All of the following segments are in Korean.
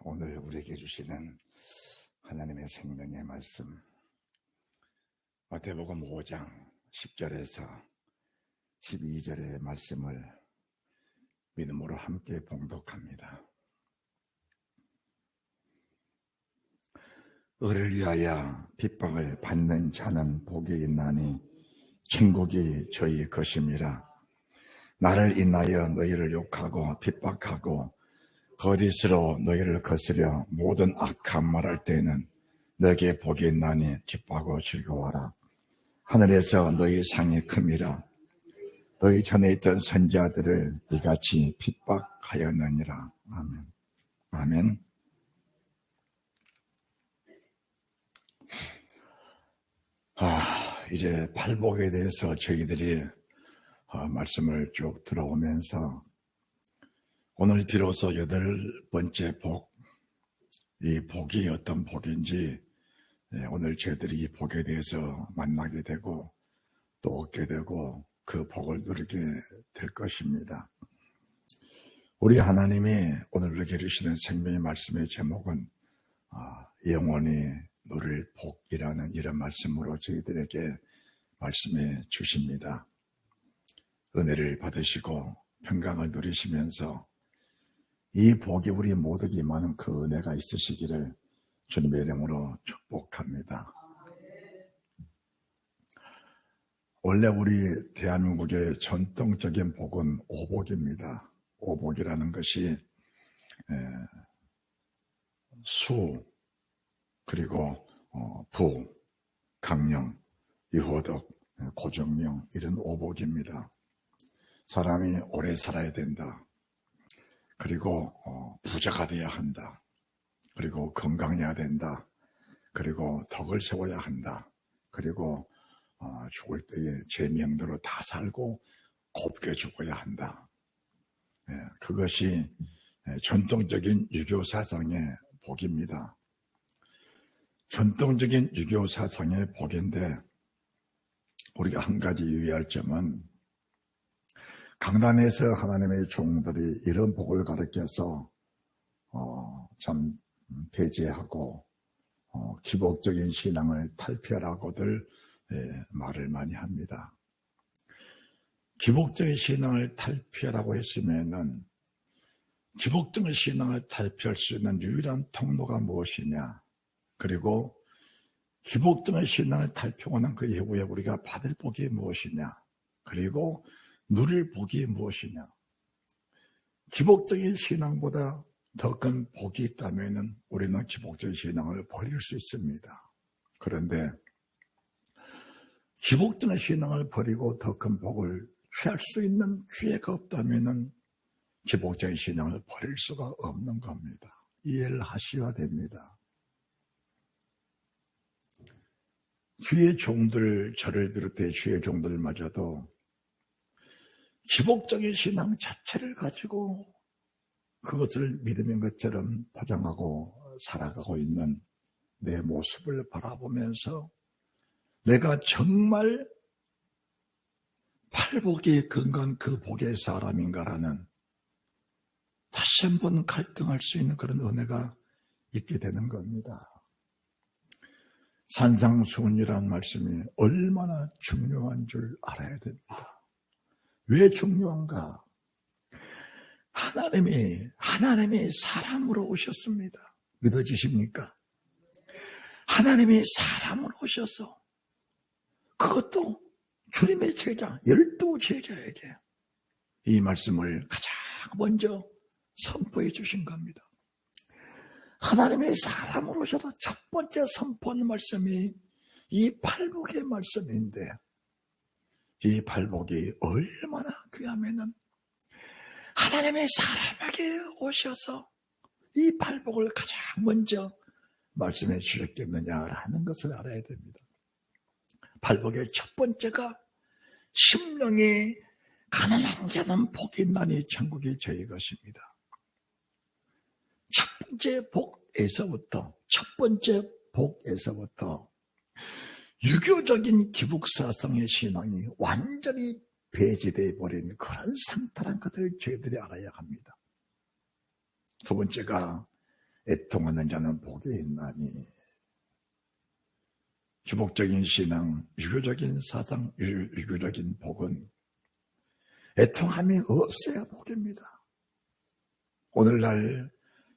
오늘 우리에게 주시는 하나님의 생명의 말씀, 마태복음 5장 10절에서 12절의 말씀을 믿음으로 함께 봉독합니다. 의를 위하여 핍박을 받는 자는 복이 있나니 천국이 저희 것임이라. 나를 인하여 너희를 욕하고 핍박하고 거짓으로 너희를 거스려 모든 악한 말할 때에는 너에게 복이 있나니 기뻐하고 즐거워하라. 하늘에서 너희 상이 큼이라. 너희 전에 있던 선지자들을 이같이 핍박하였느니라. 아멘. 아멘. 이제 팔복에 대해서 저희들이 말씀을 쭉 들어오면서 오늘 비로소 8번째 복, 이 복이 어떤 복인지 오늘 저희들이 이 복에 대해서 만나게 되고 또 얻게 되고 그 복을 누리게 될 것입니다. 우리 하나님이 오늘 우리에게 주시는 생명의 말씀의 제목은 영원히 누릴 복이라는 이런 말씀으로 저희들에게 말씀해 주십니다. 은혜를 받으시고 평강을 누리시면서 이 복이 우리 모두에게 임하는 그 은혜가 있으시기를 주님의 이름으로 축복합니다. 원래 우리 대한민국의 전통적인 복은 오복입니다. 오복이라는 것이 수, 그리고 부, 강령, 유호덕, 고정명 이런 오복입니다. 사람이 오래 살아야 된다. 그리고 부자가 돼야 한다. 그리고 건강해야 된다. 그리고 덕을 세워야 한다. 그리고 죽을 때에 제 명대로 다 살고 곱게 죽어야 한다. 그것이 전통적인 유교 사상의 복입니다. 전통적인 유교 사상의 복인데 우리가 한 가지 유의할 점은 강단에서 하나님의 종들이 이런 복을 가르쳐서 참 배제하고 기복적인 신앙을 탈피하라고들 말을 많이 합니다. 기복적인 신앙을 탈피하라고 했으면은 기복적인 신앙을 탈피할 수 있는 유일한 통로가 무엇이냐? 그리고 기복적인 신앙을 탈피하는 그 이후에 우리가 받을 복이 무엇이냐? 그리고 누릴 복이 무엇이냐? 기복적인 신앙보다 더 큰 복이 있다면 우리는 기복적인 신앙을 버릴 수 있습니다. 그런데 기복적인 신앙을 버리고 더 큰 복을 취할 수 있는 기회가 없다면 기복적인 신앙을 버릴 수가 없는 겁니다. 이해를 하셔야 됩니다. 주의 종들, 저를 비롯해 주의 종들마저도 기복적인 신앙 자체를 가지고 그것을 믿음인 것처럼 포장하고 살아가고 있는 내 모습을 바라보면서 내가 정말 팔복이 근간 그 복의 사람인가라는 다시 한번 갈등할 수 있는 그런 은혜가 있게 되는 겁니다. 산상수훈이라는 말씀이 얼마나 중요한 줄 알아야 됩니다. 왜 중요한가? 하나님이 사람으로 오셨습니다. 믿어지십니까? 하나님이 사람으로 오셔서 그것도 주님의 제자, 12제자에게 이 말씀을 가장 먼저 선포해 주신 겁니다. 하나님의 사람으로 오셔서 첫 번째 선포하는 말씀이 이 팔복의 말씀인데 이 팔복이 얼마나 귀하면은 하나님의 사람에게 오셔서 이 팔복을 가장 먼저 말씀해 주셨겠느냐라는 것을 알아야 됩니다. 팔복의 첫 번째가 심령이 가난한 자는 복이 있나니 천국이 저희 것입니다. 첫 번째 복에서부터 유교적인 기복사상의 신앙이 완전히 배제되어 버린 그런 상태란 것을 저희들이 알아야 합니다. 두 번째가 애통하는 자는 복이 있나니. 기복적인 신앙, 유교적인 사상, 유교적인 복은 애통함이 없어야 복입니다. 오늘날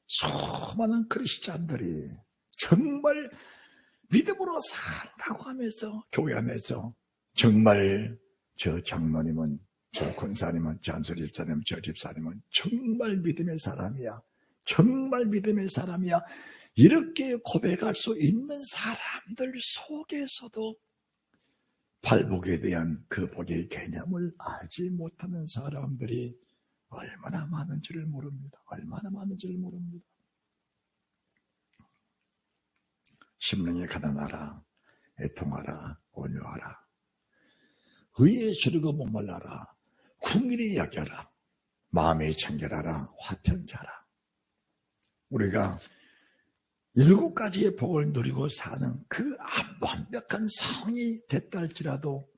수많은 크리스찬들이 정말 믿음으로 산다고 하면서 교회 안에서 정말 저 장로님은, 저 권사님은, 저 안수집사님은, 저 집사님은 정말 믿음의 사람이야. 정말 믿음의 사람이야. 이렇게 고백할 수 있는 사람들 속에서도 발복에 대한 그 복의 개념을 알지 못하는 사람들이 얼마나 많은지를 모릅니다. 얼마나 많은지를 모릅니다. 심령이 가난하라, 애통하라, 온유하라, 의에 주르고 목말라라, 궁일이 여겨라, 마음에 청결하라, 화평케 하라. 우리가 7가지의 복을 누리고 사는 그 완벽한 상황이 됐다 할지라도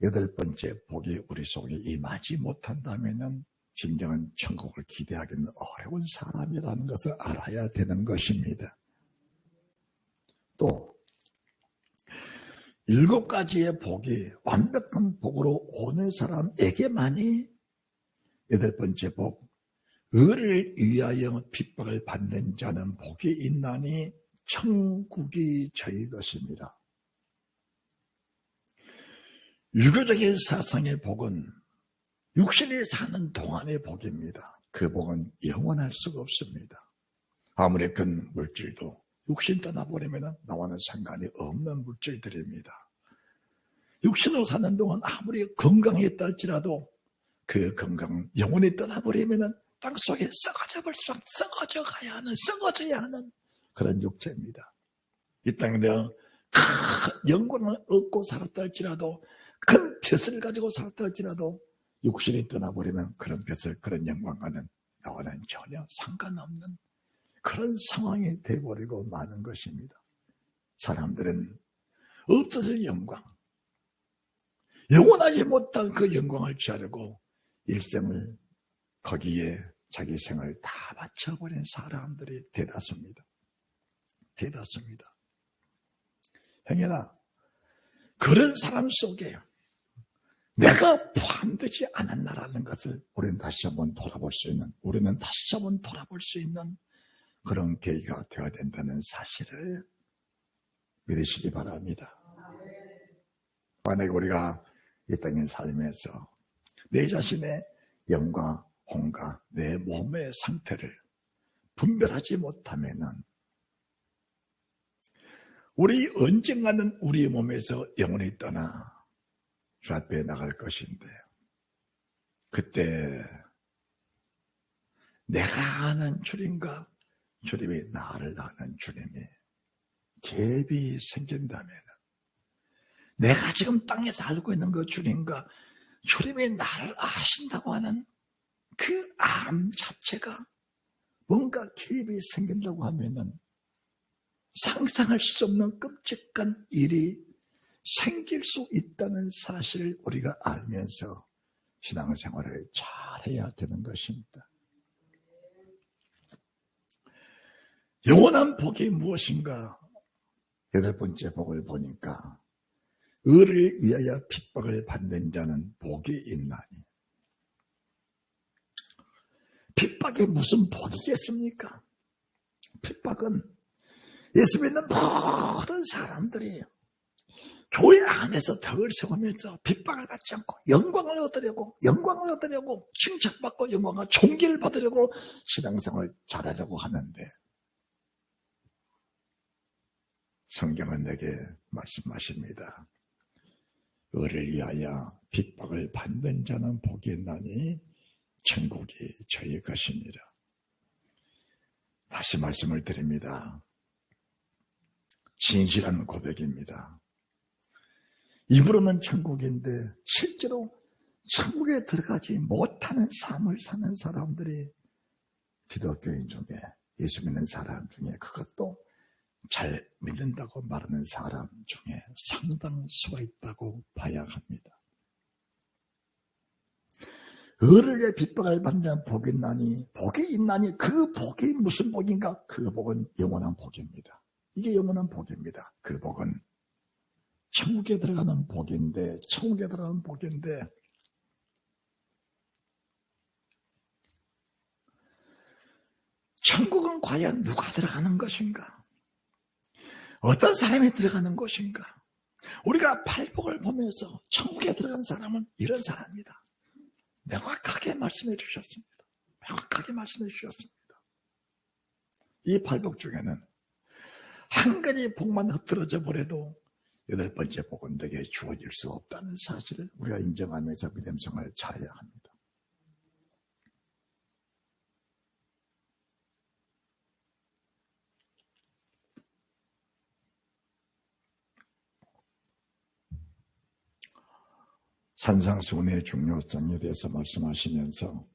8번째 복이 우리 속에 임하지 못한다면 진정한 천국을 기대하기는 어려운 사람이라는 것을 알아야 되는 것입니다. 또 7가지의 복이 완벽한 복으로 오는 사람에게만이 8번째 복, 의를 위하여 핍박을 받는 자는 복이 있나니 천국이 저희 것입니다. 유교적인 사상의 복은 육신이 사는 동안의 복입니다. 그 복은 영원할 수가 없습니다. 아무리 큰 물질도 육신 떠나버리면 나와는 상관이 없는 물질들입니다. 육신으로 사는 동안 아무리 건강했다 할지라도 그 건강은 영원히 떠나버리면 땅속에 썩어져 가야 하는 그런 육체입니다. 이 땅에 내가 큰 영광을 얻고 살았다 할지라도, 큰 벼슬을 가지고 살았다 할지라도 육신이 떠나버리면 그런 벼슬, 그런 영광과는 나와는 전혀 상관없는 그런 상황이 되어버리고 마는 것입니다. 사람들은 없어질 영광, 영원하지 못한 그 영광을 취하려고 일생을 거기에 자기 생을 다 바쳐버린 사람들이 대다수입니다. 대다수입니다. 형님아, 그런 사람 속에 내가 포함되지 않았나라는 것을 우리는 다시 한번 돌아볼 수 있는 그런 계기가 되어야 된다는 사실을 믿으시기 바랍니다. 만약에 우리가 이 땅에 살면서 내 자신의 영과 혼과 내 몸의 상태를 분별하지 못하면은 우리 언젠가는 우리 몸에서 영혼이 떠나 주 앞에 나갈 것인데, 그때 내가 아는 주님과 주님이 나를 아는 주님이 갭이 생긴다면, 내가 지금 땅에서 알고 있는 그 주님과 주님이 나를 아신다고 하는 그 암 자체가 뭔가 갭이 생긴다고 하면은 상상할 수 없는 끔찍한 일이 생길 수 있다는 사실을 우리가 알면서 신앙생활을 잘해야 되는 것입니다. 영원한 복이 무엇인가? 8번째 복을 보니까 의를 위하여 핍박을 받는 자는 복이 있나니. 핍박이 무슨 복이겠습니까? 핍박은 예수 믿는 모든 사람들이 교회 안에서 덕을 세우면서 핍박을 받지 않고 영광을 얻으려고 칭찬받고 영광과 존귀를 받으려고 신앙생활을 잘하려고 하는데, 성경은 내게 말씀하십니다. 의를 위하여 핍박을 받는 자는 복이 있나니 천국이 저희 것이니라. 다시 말씀을 드립니다. 진실한 고백입니다. 입으로는 천국인데 실제로 천국에 들어가지 못하는 삶을 사는 사람들이 기독교인 중에, 예수 믿는 사람 중에, 그것도 잘 믿는다고 말하는 사람 중에 상당수가 있다고 봐야 합니다. 을을 위해 빗박을 받는 복이 있나니 그 복이 무슨 복인가? 그 복은 영원한 복입니다. 이게 영원한 복입니다. 그 복은 천국에 들어가는 복인데 천국은 과연 누가 들어가는 것인가? 어떤 사람이 들어가는 것인가? 우리가 팔복을 보면서 천국에 들어간 사람은 이런 사람이다. 명확하게 말씀해 주셨습니다. 이 팔복 중에는 한 가지 복만 흩어져 버려도 8번째 복은 내게 주어질 수 없다는 사실을 우리가 인정하면서 믿음생활을 잘해야 합니다. 산상수훈의 중요성에 대해서 말씀하시면서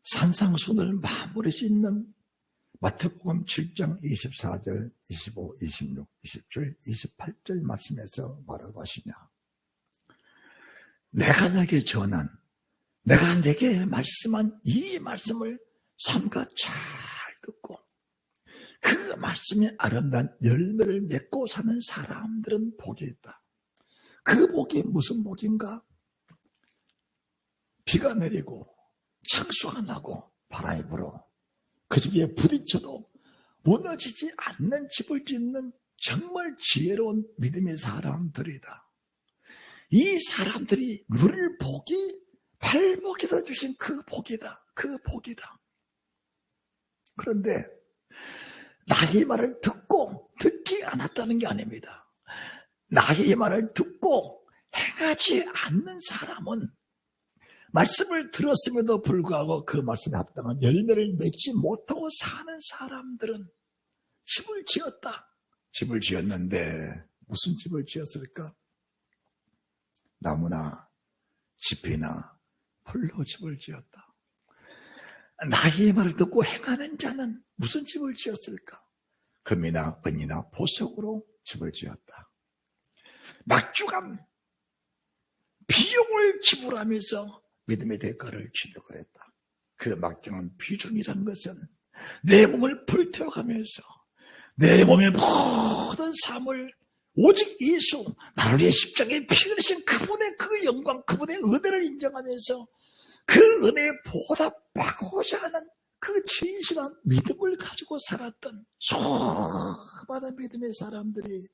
산상수훈을 마무리 짓는 마태복음 7장 24절, 25, 26, 27, 28절 말씀에서 뭐라고 하시냐? 내가 내게 전한, 내가 내게 말씀한 이 말씀을 삼가 잘 듣고 그 말씀이 아름다운 열매를 맺고 사는 사람들은 복이 있다. 그 복이 무슨 복인가? 비가 내리고 창수가 나고 바람이 불어 그 집 위에 부딪혀도 무너지지 않는 집을 짓는 정말 지혜로운 믿음의 사람들이다. 이 사람들이 누릴 복이 팔복에서 주신 그 복이다. 그런데 나의 말을 듣지 않았다는 게 아닙니다. 나의 말을 듣고 행하지 않는 사람은 말씀을 들었음에도 불구하고 그 말씀에 합당한 열매를 맺지 못하고 사는 사람들은 집을 지었다. 집을 지었는데 무슨 집을 지었을까? 나무나 짚이나 풀로 집을 지었다. 나의 말을 듣고 행하는 자는 무슨 집을 지었을까? 금이나 은이나 보석으로 집을 지었다. 막주간 비용을 지불하면서 믿음의 대가를 취득을 했다. 그 막중한 비중이란 것은 내 몸을 불태워가면서 내 몸의 모든 삶을 오직 예수, 나를 위해 십자가에 피 흘리신 그분의 그 영광, 그분의 은혜를 인정하면서 그 은혜에 보답하고자 하는 그 진실한 믿음을 가지고 살았던 수많은 믿음의 사람들이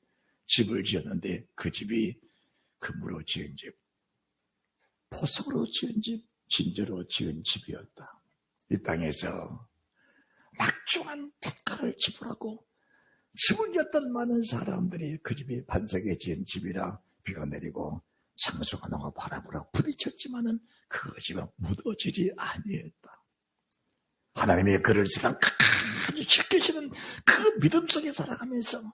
집을 지었는데 그 집이 금으로 지은 집, 보석으로 지은 집, 진저로 지은 집이었다. 이 땅에서 막중한 대가를 지불하고 집을 지었던 많은 사람들이 그 집이 반석에 지은 집이라 비가 내리고 창수가 나고 바람으로 부딪혔지만은 그 집은 무너지지 아니했다. 하나님의 그를 세상 끝까지 지키시는 그 믿음 속에 살아가면서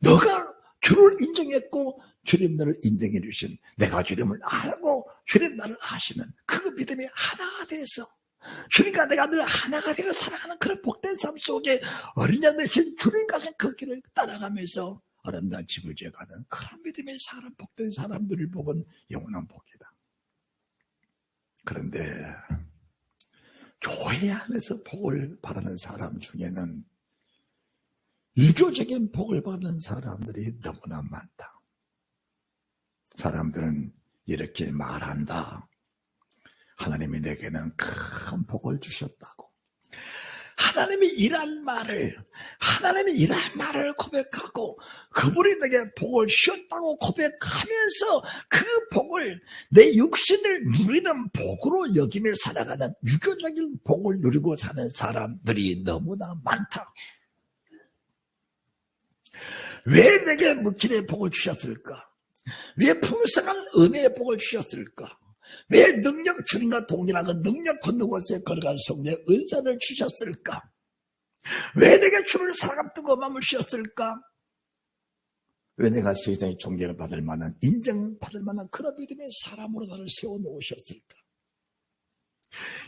너가 주를 인정했고 주님 나를 인정해 주신 내가 주님을 알고 주님 나를 아시는 그 믿음이 하나가 돼서 주님과 내가 늘 하나가 되어 살아가는 그런 복된 삶 속에 어린 양 대신 주님 가신 그 길을 따라가면서 아름다운 집을 지어가는 그런 믿음의 사람, 복된 사람들을 복은 영원한 복이다. 그런데 교회 안에서 복을 바라는 사람 중에는 유교적인 복을 받는 사람들이 너무나 많다. 사람들은 이렇게 말한다. 하나님이 내게는 큰 복을 주셨다고. 하나님이 이란 말을 고백하고 그분이 내게 복을 주셨다고 고백하면서 그 복을 내 육신을 누리는 복으로 여기며 살아가는 유교적인 복을 누리고 사는 사람들이 너무나 많다. 왜 내게 물질의 복을 주셨을까? 왜 풍성한 은혜의 복을 주셨을까? 왜 능력, 주님과 동일한 그 능력 건너고 곳에 걸어간 성령의 은사를 주셨을까? 왜 내게 주를 사랑하는 뜨거운 마음을 주셨을까? 왜 내가 세상의 존경을 받을 만한, 인정받을 만한 그런 믿음의 사람으로 나를 세워놓으셨을까?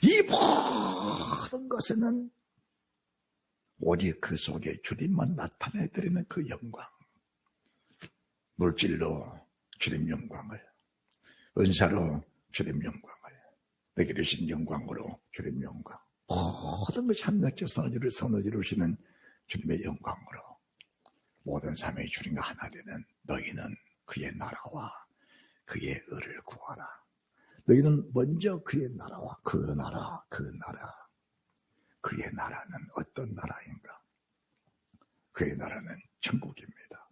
이 모든 것에는 오직 그 속에 주님만 나타내드리는 그 영광, 물질로 주님 영광을, 은사로 주님 영광을, 내게 주신 영광으로 주님 영광, 모든 것이 합력적 선을 이루시는 주님의 영광으로 모든 삶의 주님과 하나 되는 너희는 그의 나라와 그의 의를 구하라. 너희는 먼저 그의 나라와 그 나라, 그의 나라는 어떤 나라인가? 그의 나라는 천국입니다.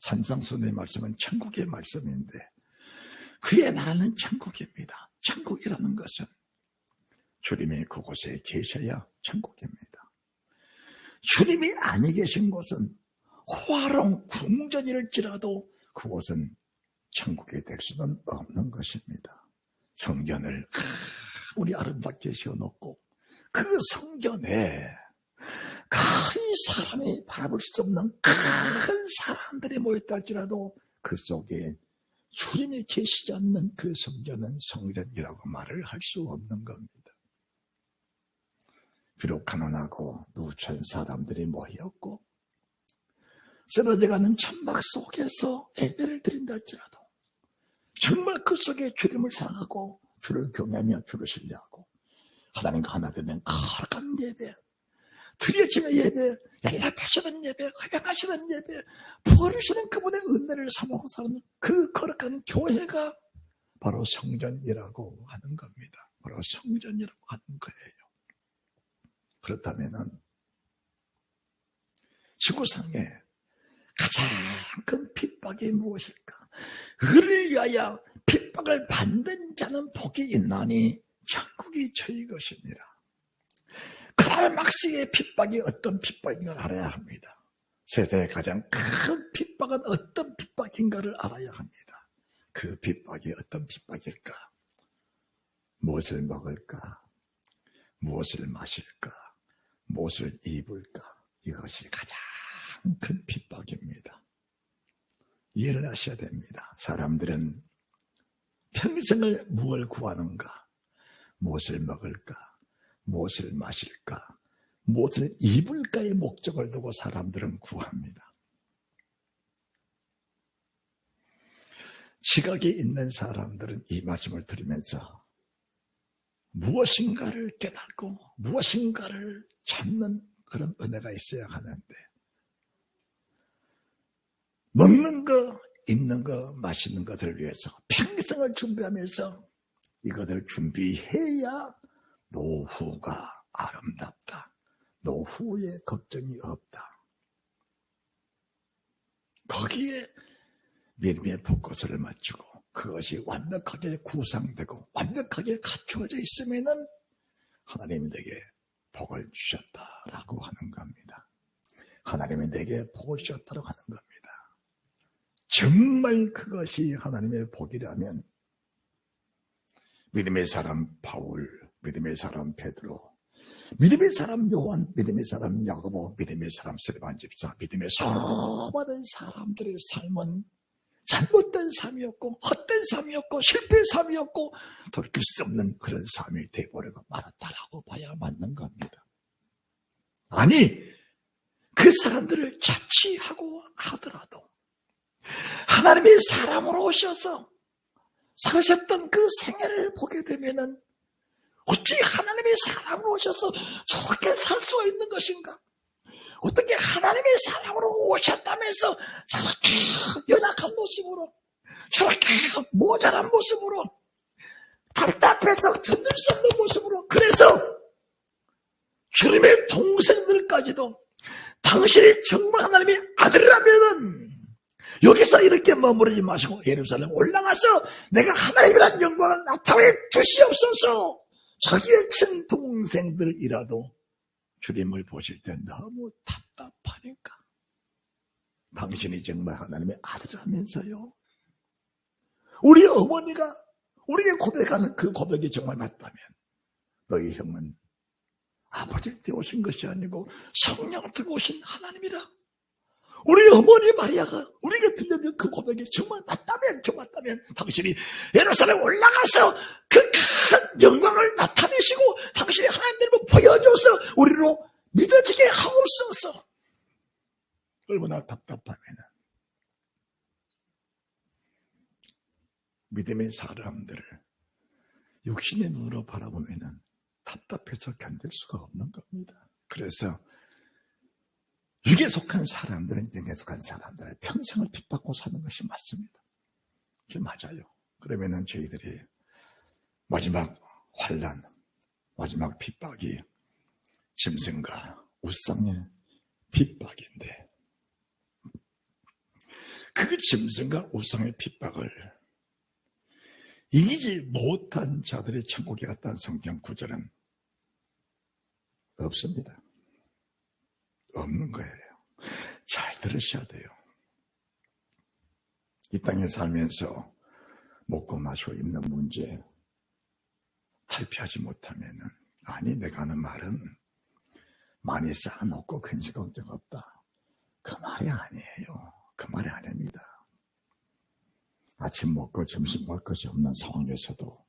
산상수훈의 말씀은 천국의 말씀인데 그의 나라는 천국입니다. 천국이라는 것은 주님이 그곳에 계셔야 천국입니다. 주님이 아니 계신 곳은 화롱 궁전일지라도 그곳은 천국이 될 수는 없는 것입니다. 성전을 아무리 아름답게 지어놓고 그 성전에 큰 사람이 바라볼 수 없는 큰 사람들이 모였다 할지라도 그 속에 주님이 계시지 않는 그 성전은 성전이라고 말을 할 수 없는 겁니다. 비록 가난하고 누추한 사람들이 모였고 쓰러져가는 천막 속에서 예배를 드린다 할지라도 정말 그 속에 주님을 사랑하고 주를 경외하며 주를 신뢰하고 하나님과 하나 되면 거룩한 예배, 드려지는 예배, 연락하시는 예배, 회복하시는 예배, 부어주시는 그분의 은혜를 사모하고 사는 그 거룩한 교회가 바로 성전이라고 하는 겁니다. 바로 성전이라고 하는 거예요. 그렇다면은 지구상에 가장 큰 핍박이 무엇일까? 의를 위하여 핍박을 받는 자는 복이 있나니 천국이 저희 것입니다. 클라이막스의 핍박이 어떤 핍박인가를 알아야 합니다. 세대의 가장 큰 핍박은 어떤 핍박인가를 알아야 합니다. 그 핍박이 어떤 핍박일까? 무엇을 먹을까? 무엇을 마실까? 무엇을 입을까? 이것이 가장 큰 핍박입니다. 이해를 하셔야 됩니다. 사람들은 평생을 무엇을 구하는가? 무엇을 먹을까? 무엇을 마실까? 무엇을 입을까의 목적을 두고 사람들은 구합니다. 지각이 있는 사람들은 이 말씀을 들으면서 무엇인가를 깨닫고 무엇인가를 찾는 그런 은혜가 있어야 하는데 먹는 거, 입는 거, 마시는 것을 위해서 평생을 준비하면서 이것을 준비해야 노후가 아름답다. 노후에 걱정이 없다. 거기에 믿음의 포커스를 맞추고 그것이 완벽하게 구상되고 완벽하게 갖추어져 있으면은 하나님이 내게 복을 주셨다라고 하는 겁니다. 하나님이 내게 복을 주셨다고 하는 겁니다. 정말 그것이 하나님의 복이라면 믿음의 사람 바울, 믿음의 사람 베드로, 믿음의 사람 요한, 믿음의 사람 야고보, 믿음의 사람 스데반 집사, 믿음의 수많은 사람들의 삶은 잘못된 삶이었고 헛된 삶이었고 실패의 삶이었고 돌이킬 수 없는 그런 삶이 되어버리고 말았다라고 봐야 맞는 겁니다. 아니 그 사람들을 자취하고 하더라도 하나님이 사람으로 오셔서 사셨던 그 생애를 보게 되면은 어찌 하나님이 사람으로 오셔서 저렇게 살 수가 있는 것인가? 어떻게 하나님이 사람으로 오셨다면서 저렇게 연약한 모습으로 저렇게 모자란 모습으로 답답해서 견딜 수 없는 모습으로 그래서 주님의 동생들까지도 당신이 정말 하나님의 아들이라면은 여기서 이렇게 머무르지 마시고 예루살렘 올라가서 내가 하나님이라는 영광을 나타내 주시옵소서. 자기의 친동생들이라도 주님을 보실 때 너무 답답하니까 당신이 정말 하나님의 아들이라면서요. 우리 어머니가 우리에게 고백하는 그 고백이 정말 맞다면 너희 형은 아버지를 때 오신 것이 아니고 성령을 들고 오신 하나님이라. 우리 어머니 마리아가 우리에게 들려준 그 고백이 정말 맞다면 당신이 예루살렘 올라가서 그 큰 영광을 나타내시고 당신이 하나님을 보여줘서 우리로 믿어지게 하옵소서. 얼마나 답답하면 믿음의 사람들을 육신의 눈으로 바라보면 답답해서 견딜 수가 없는 겁니다. 그래서 육에 속한 사람들은 영에 속한 사람들은 평생을 핍박하고 사는 것이 맞습니다. 그게 맞아요. 그러면은 저희들이 마지막 환난, 마지막 핍박이 짐승과 우상의 핍박인데, 그 짐승과 우상의 핍박을 이기지 못한 자들이 천국에 갔다는 성경 구절은 없습니다. 없는 거예요. 잘 들으셔야 돼요. 이 땅에 살면서 먹고 마시고 입는 문제 탈피하지 못하면은, 아니 내가 하는 말은 많이 쌓아놓고 근심 걱정 없다, 그 말이 아니에요. 그 말이 아닙니다. 아침 먹고 점심 먹을 것이 없는 상황에서도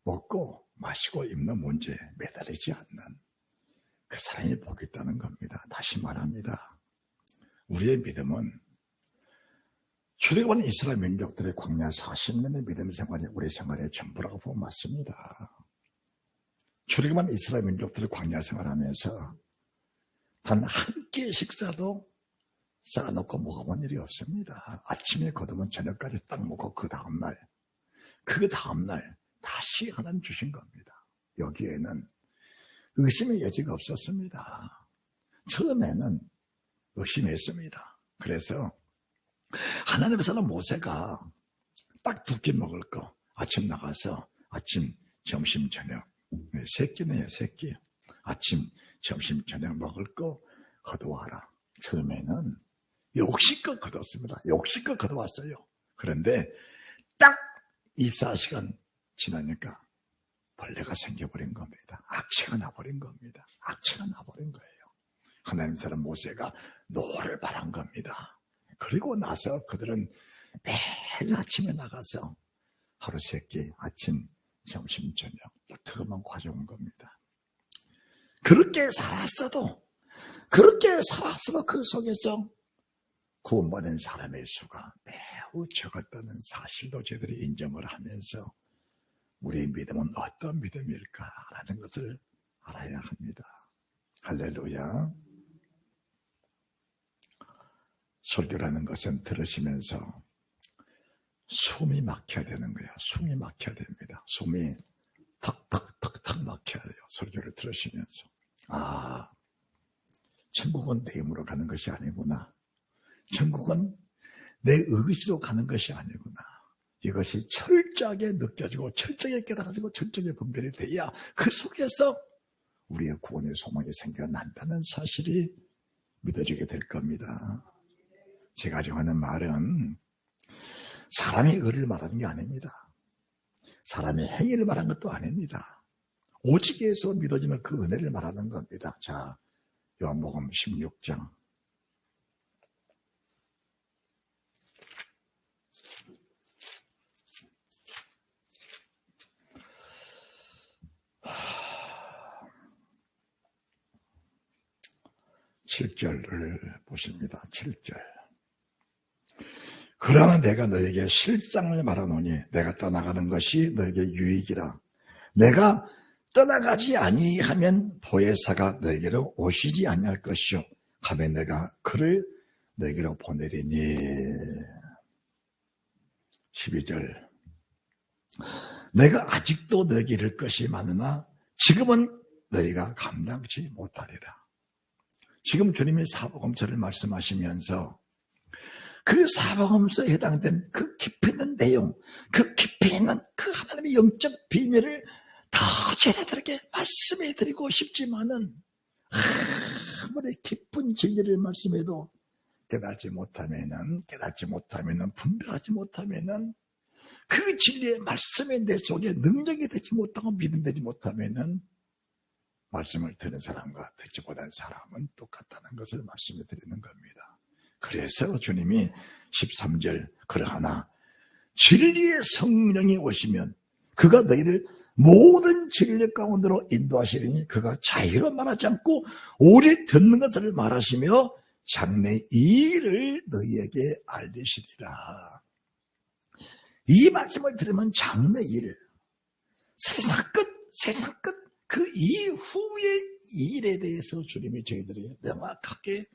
먹고 마시고 입는 문제에 매달리지 않는 그 사람이 복이 있다는 겁니다. 다시 말합니다. 우리의 믿음은 출애굽한 이스라엘 민족들의 광야 40년의 믿음 생활이 우리 생활의 전부라고 보면 맞습니다. 출애굽한 이스라엘 민족들의 광야 생활하면서 단 한 끼의 식사도 쌓아놓고 먹어본 일이 없습니다. 아침에 거두면 저녁까지 딱 먹고 그 다음날 다시 하나님 주신 겁니다. 여기에는 의심의 여지가 없었습니다. 처음에는 의심했습니다. 그래서 하나님의 사람 모세가 딱 2끼 먹을 거, 아침 나가서 아침, 점심, 저녁, 3끼네요, 3끼. 아침, 점심, 저녁 먹을 거 거두어와라. 처음에는 욕심껏 거뒀습니다. 욕심껏 거둬왔어요. 그런데 딱 24시간 지나니까 벌레가 생겨버린 겁니다. 악취가 나버린 겁니다. 악취가 나버린 거예요. 하나님 사람 모세가 노를 바란 겁니다. 그리고 나서 그들은 매일 아침에 나가서 하루 3끼, 아침, 점심, 저녁 딱 그것만 가져온 겁니다. 그렇게 살았어도 그 속에서 구원받은 사람의 수가 매우 적었다는 사실도 저희들이 인정을 하면서 우리의 믿음은 어떤 믿음일까라는 것을 알아야 합니다. 할렐루야. 설교라는 것은 들으시면서 숨이 막혀야 되는 거예요. 숨이 막혀야 됩니다. 숨이 턱턱턱턱 막혀야 돼요. 설교를 들으시면서. 아, 천국은 내 힘으로 가는 것이 아니구나. 천국은 내 의지로 가는 것이 아니구나. 이것이 철저하게 느껴지고 철저하게 깨달아지고 철저하게 분별이 돼야 그 속에서 우리의 구원의 소망이 생겨난다는 사실이 믿어지게 될 겁니다. 제가 정하는 말은 사람의 의를 말하는 게 아닙니다. 사람의 행위를 말하는 것도 아닙니다. 오직 예수로 믿어지는 그 은혜를 말하는 겁니다. 자, 요한복음 16장. (7절을) 보십니다. 7절. 그러나 내가 너에게 실상을 말하노니 내가 떠나가는 것이 너에게 유익이라. 내가 떠나가지 아니하면 보혜사가 너에게로 오시지 아니할 것이요 가면 내가 그를 너에게로 보내리니. 12절. 내가 아직도 너에게 이를 것이 많으나 지금은 너희가 감당치 못하리라. 지금 주님이 사복음서를 말씀하시면서 그 사복음서에 해당된 그 깊이 있는 내용, 그 깊이 있는 그 하나님의 영적 비밀을 더 저희들에게 말씀해드리고 싶지만은 아무리 깊은 진리를 말씀해도 깨닫지 못하면은 분별하지 못하면은 그 진리의 말씀이 내 속에 능력이 되지 못하고 믿음되지 못하면은 말씀을 듣는 사람과 듣지 못한 사람은 똑같다는 것을 말씀해 드리는 겁니다. 그래서 주님이 13절 그러하나 진리의 성령이 오시면 그가 너희를 모든 진리 가운데로 인도하시리니 그가 자유로 말하지 않고 오래 듣는 것을 말하시며 장래 일을 너희에게 알리시리라. 이 말씀을 들으면 장래 일, 세상 끝, 그 이후의 일에 대해서 주님이 저희들이 명확하게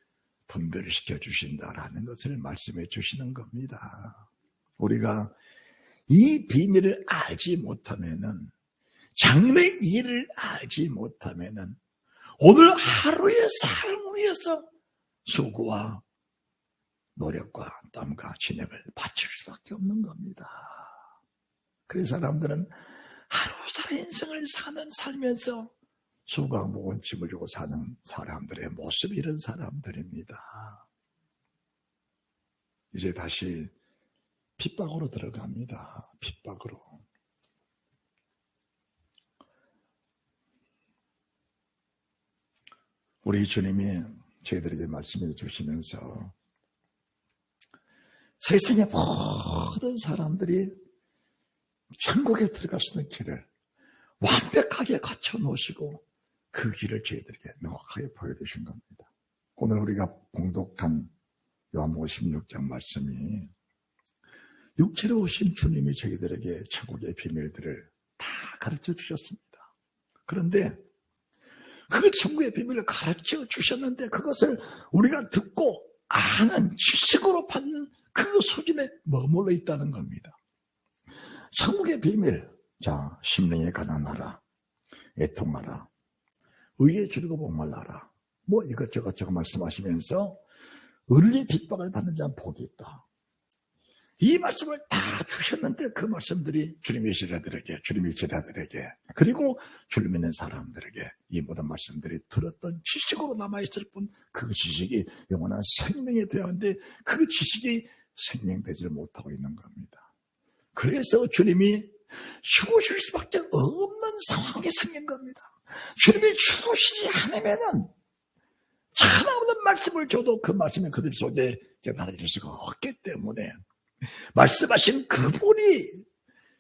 분별을 시켜주신다라는 것을 말씀해 주시는 겁니다. 우리가 이 비밀을 알지 못하면은, 장래 일을 알지 못하면은, 오늘 하루의 삶을 위해서 수고와 노력과 땀과 진액을 바칠 수밖에 없는 겁니다. 그래서 사람들은 하루살이 인생을 살면서 수고와 무거운 짐을 주고 사는 사람들의 모습이 이런 사람들입니다. 이제 다시 핍박으로 들어갑니다. 핍박으로. 우리 주님이 저희들에게 말씀해 주시면서 세상의 모든 사람들이 천국에 들어갈 수 있는 길을 완벽하게 갖춰 놓으시고 그 길을 저희들에게 명확하게 보여주신 겁니다. 오늘 우리가 봉독한 요한복음 16장 말씀이 육체로 오신 주님이 저희들에게 천국의 비밀들을 다 가르쳐 주셨습니다. 그런데 그 천국의 비밀을 가르쳐 주셨는데 그것을 우리가 듣고 아는 지식으로 받는 그 수준에 머물러 있다는 겁니다. 천국의 비밀, 자, 심령에 가난하라, 애통하라, 의에 주르고 목말라라, 뭐 이것저것 말씀하시면서 을리 핍박을 받는 자는 복이 있다. 이 말씀을 다 주셨는데 그 말씀들이 주님의 제자들에게 그리고 주를 믿는 사람들에게 이 모든 말씀들이 들었던 지식으로 남아있을 뿐 그 지식이 영원한 생명이 되어야 하는데 그 지식이 생명되지를 못하고 있는 겁니다. 그래서 주님이 죽으실 수밖에 없는 상황이 생긴 겁니다. 주님이 죽으시지 않으면은 하나없는 말씀을 줘도 그 말씀이 그들 속에 깨달아질 수가 없기 때문에 말씀하신 그분이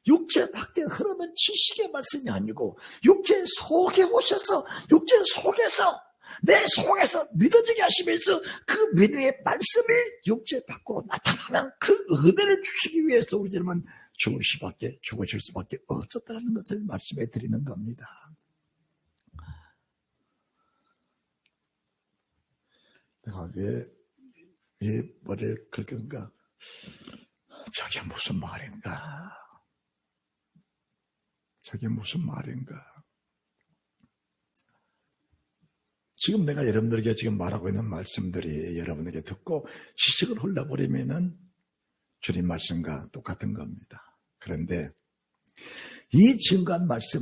육체 밖에 흐르는 지식의 말씀이 아니고 육체 속에 오셔서 육체 속에서 내 속에서 믿어지게 하시면서 그 믿음의 말씀이 육체 밖으로 나타나는 그 은혜를 주시기 위해서 우리들은 죽으실 수밖에 없었다는 것을 말씀해 드리는 겁니다. 내가 왜 머리를 긁은가? 저게 무슨 말인가? 저게 무슨 말인가? 지금 내가 여러분들에게 지금 말하고 있는 말씀들이 여러분에게 듣고 지식을 흘러버리면은 주님 말씀과 똑같은 겁니다. 그런데 이 증거한 말씀,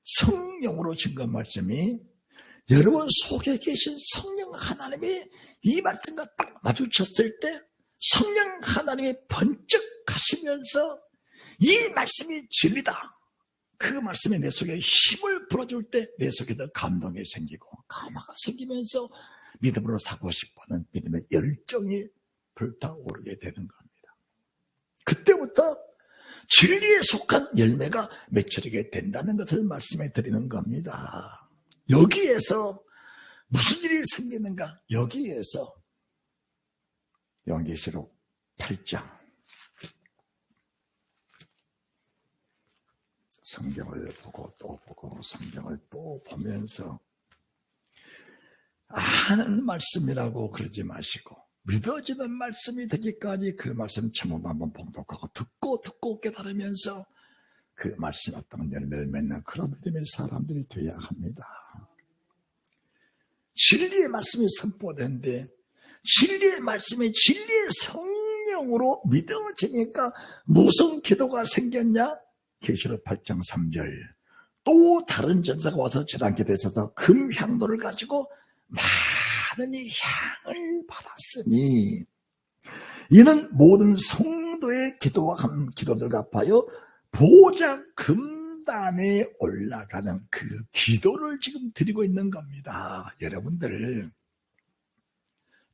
성령으로 증거한 말씀이 여러분 속에 계신 성령 하나님이 이 말씀과 딱 마주쳤을 때 성령 하나님이 번쩍 가시면서 이 말씀이 진리다. 그 말씀이 내 속에 힘을 불어줄 때 내 속에도 감동이 생기고 감화가 생기면서 믿음으로 사고 싶어하는 믿음의 열정이 불타오르게 되는 겁니다. 그때부터 진리에 속한 열매가 맺혀지게 된다는 것을 말씀해 드리는 겁니다. 여기에서 무슨 일이 생기는가? 여기에서 요한계시록 8장 성경을 보고 또 보고 성경을 또 보면서 아는 말씀이라고 그러지 마시고 믿어지는 말씀이 되기까지 그 말씀 처음 한번 봉독하고 듣고 깨달으면서 그 말씀 어떤 열매를 맺는 그런 믿음의 사람들이 되어야 합니다. 진리의 말씀이 선포된데 진리의 말씀이 진리의 성령으로 믿어지니까 무슨 기도가 생겼냐? 계시록 8장 3절 또 다른 전사가 와서 제단 기도에 있어서 금향로를 가지고 많은 향을 받았으니 이는 모든 성도의 기도와 기도들과 합하여 보좌 금단에 올라가는 그 기도를 지금 드리고 있는 겁니다. 여러분들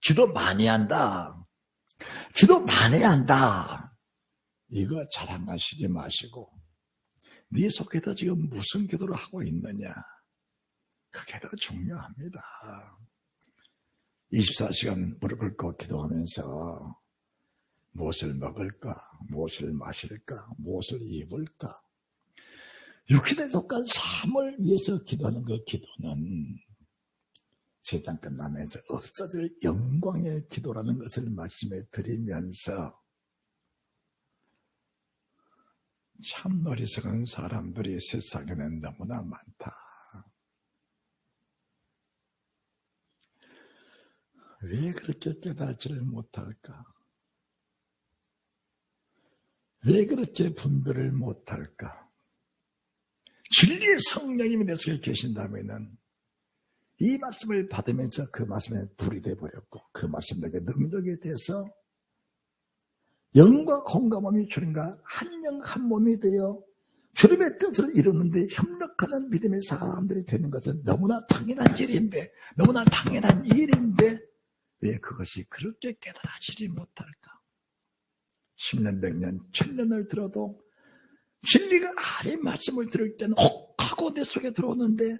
기도 많이 한다. 기도 많이 한다. 이거 자랑하시지 마시고 네 속에서 지금 무슨 기도를 하고 있느냐. 그게 더 중요합니다. 24시간 무릎 꿇고 기도하면서 무엇을 먹을까, 무엇을 마실까, 무엇을 입을까. 육신에 속한 삶을 위해서 기도하는 그 기도는 세상 끝나면서 없어질 영광의 기도라는 것을 말씀해 드리면서, 참 어리석은 사람들이 세상에는 너무나 많다. 왜 그렇게 깨달지를 못할까? 왜 그렇게 분별을 못할까? 진리의 성령님이 내 속에 계신다면 이 말씀을 받으면서 그 말씀에 불이 되어버렸고, 그 말씀에게 능력이 돼서 영과 공감함이 주님과 한 영 한 몸이 되어 주님의 뜻을 이루는데 협력하는 믿음의 사람들이 되는 것은 너무나 당연한 일인데, 왜 그것이 그렇게 깨달아지지 못할까? 10년, 100년, 1000년을 들어도 진리가 아닌 말씀을 들을 때는 혹하고 내 속에 들어오는데,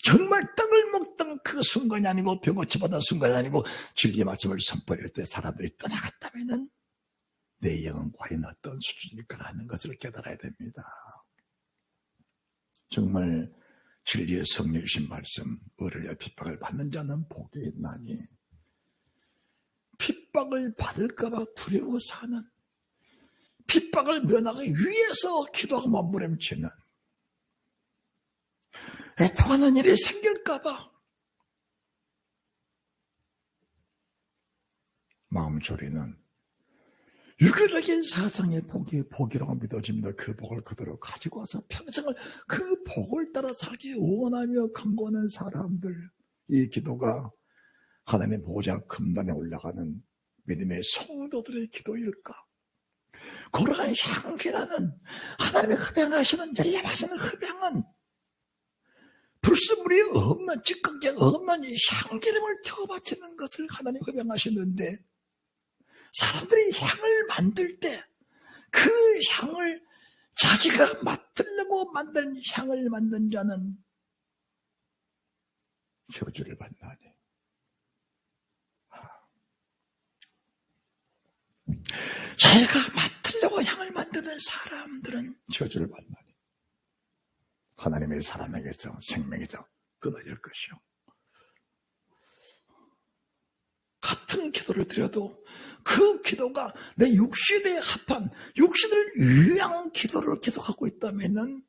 정말 땅을 먹던 그 순간이 아니고 병고치 받은 순간이 아니고 진리의 말씀을 선포할 때 사람들이 떠나갔다면 내 영은 과연 어떤 수준일까라는 것을 깨달아야 됩니다. 정말 진리의 성령 주신 말씀, 의를 핍박을 받는 자는 복이 있나니, 핍박을 받을까봐 두려워 사는, 핍박을 면하기 위해서 기도하고 몸부림치는, 애통하는 일이 생길까봐 마음 졸이는 유교적인 사상의 복이라고 믿어집니다. 그 복을 그대로 가지고 와서 평생을 그 복을 따라 살기 원하며 간구하는 사람들, 이 기도가 하나님의 보호자 금단에 올라가는 믿음의 성도들의 기도일까? 거룩한 향기라는 하나님의 흡양하시는, 연락하시는 흡양은 불순물이 없는, 찌꺼기 없는 이 향기름을 켜 바치는 것을 하나님 흡양하시는데, 사람들이 향을 만들 때 그 향을 자기가 맡으려고 만든 향을 만든 자는 저주를 받나니, 자기가 맡으려고 향을 만드는 사람들은 저주를 받나니 하나님의 사람에게서, 생명에서 끊어질 것이요. 같은 기도를 드려도 그 기도가 내 육신에 합한, 육신을 위한 기도를 계속하고 있다면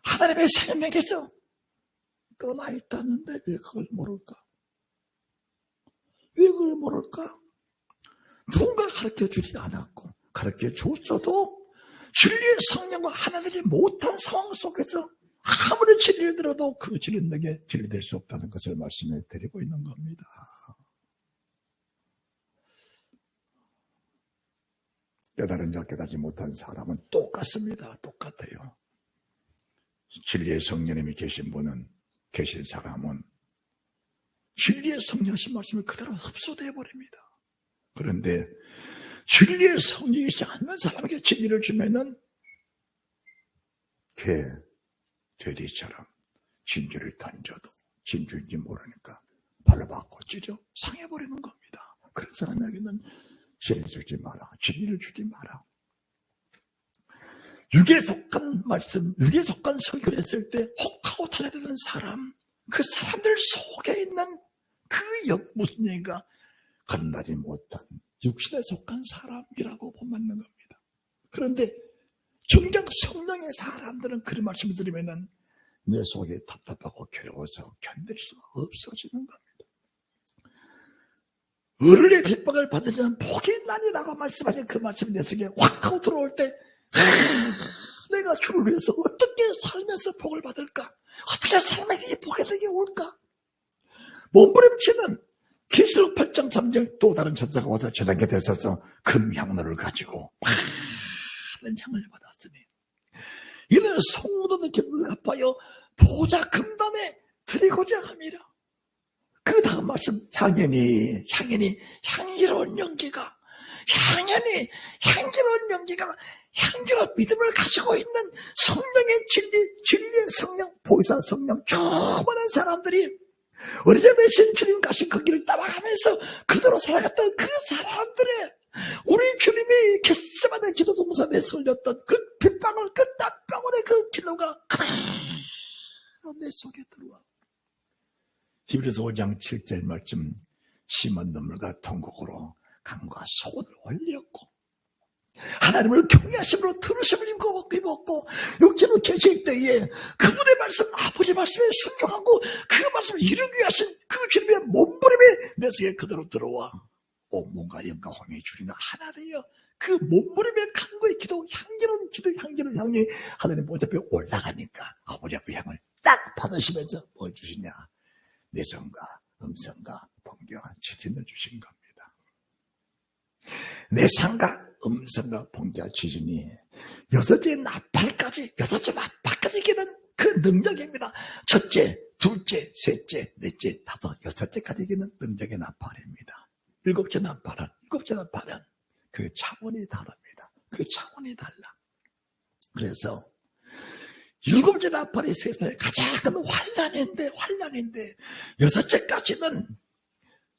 하나님의 생명에서 떠나 있다는데 왜 그걸 모를까? 왜 그걸 모를까? 누군가 가르쳐주지 않았고, 가르쳐줬어도 진리의 성령과 하나 되지 못한 상황 속에서 아무리 진리를 들어도 그 진리는 내게 진리될 수 없다는 것을 말씀해 드리고 있는 겁니다. 깨달은 자 깨닫지 못한 사람은 똑같습니다. 똑같아요. 진리의 성령님이 계신 분은, 계신 사람은 진리의 성령이신 말씀을 그대로 흡수되어 버립니다. 그런데 진리의 성령이지 않는 사람에게 진리를 주면은 개, 돼지처럼 진주를 던져도 진주인지 모르니까 발로 맞고 찢어 상해버리는 겁니다. 그런 사람에게는 진리를 주지 마라. 진리를 주지 마라. 육에 속한 말씀, 육에 속한 설교를 했을 때 혹하고 달려드는 사람, 그 사람들 속에 있는 그 무슨 얘기가 건너지 못한 육신에 속한 사람이라고 본받는 겁니다. 그런데 정작 성령의 사람들은 그런 말씀을 들으면 내 속에 답답하고 괴로워서 견딜 수가 없어지는 겁니다. 어른의 핍박을 받은 자는 복이 있나니라고 말씀하신 그 말씀이 내 속에 확 하고 들어올 때, 내가 주를 위해서 어떻게 살면서 복을 받을까? 어떻게 살면서 이 복이 올까? 몸부림치는 계시록 8장 3절, 또 다른 천사가 와서 제단 곁에 서서 금향로를 가지고 많은 향을 받았으니 이는 성도의 기도를 갚아요 보좌 금단에 드리고자 함이라. 그 다음 말씀, 향연이 향기로운 연기가, 향기로운 연기가, 향기로운 믿음을 가지고 있는 성령의 진리의 성령, 보이사 성령, 조그마한 사람들이 어린애 되신 주님 가신 그 길을 따라가면서 그대로 살아갔던 그 사람들의, 우리 주님이 겟세마네 기도 동산에 설렸던 그 빗방울 그 땀방울의 그 기도가 내 속에 들어와. 히브리서 5장 7절 말씀, 심은 눈물과 통곡으로 강과 손을 올렸고 하나님을 경외하심으로 들으심을 입었고 육체로 계실 때에 그분의 말씀, 아버지 말씀에 순종하고 그 말씀을 이루기 위해 하신 그 주님의 몸부림이 내 속에 그대로 들어와 온몸과 영과 혼이 주리나 하나 되어 그 몸부림의 간구의 기도, 향기로운 기도, 향기로운 향이 하나님 보좌 앞에 올라가니까 아버지 그 향을 딱 받으시면서 뭘 주시냐? 내성과 음성과 번개와 지진을 주신 겁니다. 내성과 음성과 번개와 지진이 여섯째 나팔까지 이기는 그 능력입니다. 첫째, 둘째, 셋째, 넷째, 다섯, 여섯째까지 이기는 능력의 나팔입니다. 일곱째 나팔은 그 차원이 다릅니다. 그 차원이 달라. 그래서 일곱째 나팔이 세상에 가장 큰 환란인데 여섯째까지는